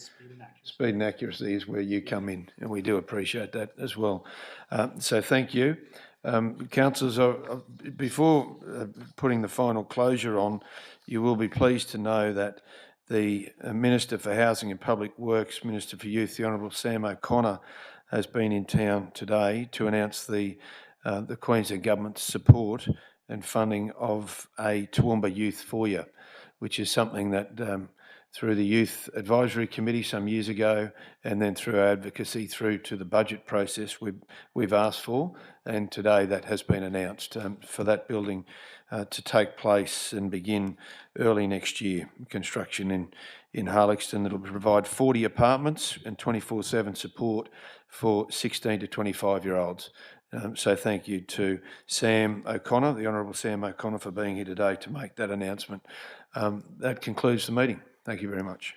Speed and accuracy is where you come in, and we do appreciate that as well. So thank you. Councillors, before putting the final closure on, you will be pleased to know that the Minister for Housing and Public Works, Minister for Youth, the Honourable Sam O'Connor, has been in town today to announce the Queensland Government's support and funding of a Toowoomba Youth Foyer, which is something that through the Youth Advisory Committee some years ago, and then through our advocacy through to the budget process, we've asked for, and today that has been announced for that building to take place and begin early next year. Construction in Harlexton. It'll provide 40 apartments and 24/7 support for 16 to 25-year-olds. So thank you to Sam O'Connor, the Honourable Sam O'Connor, for being here today to make that announcement. That concludes the meeting. Thank you very much.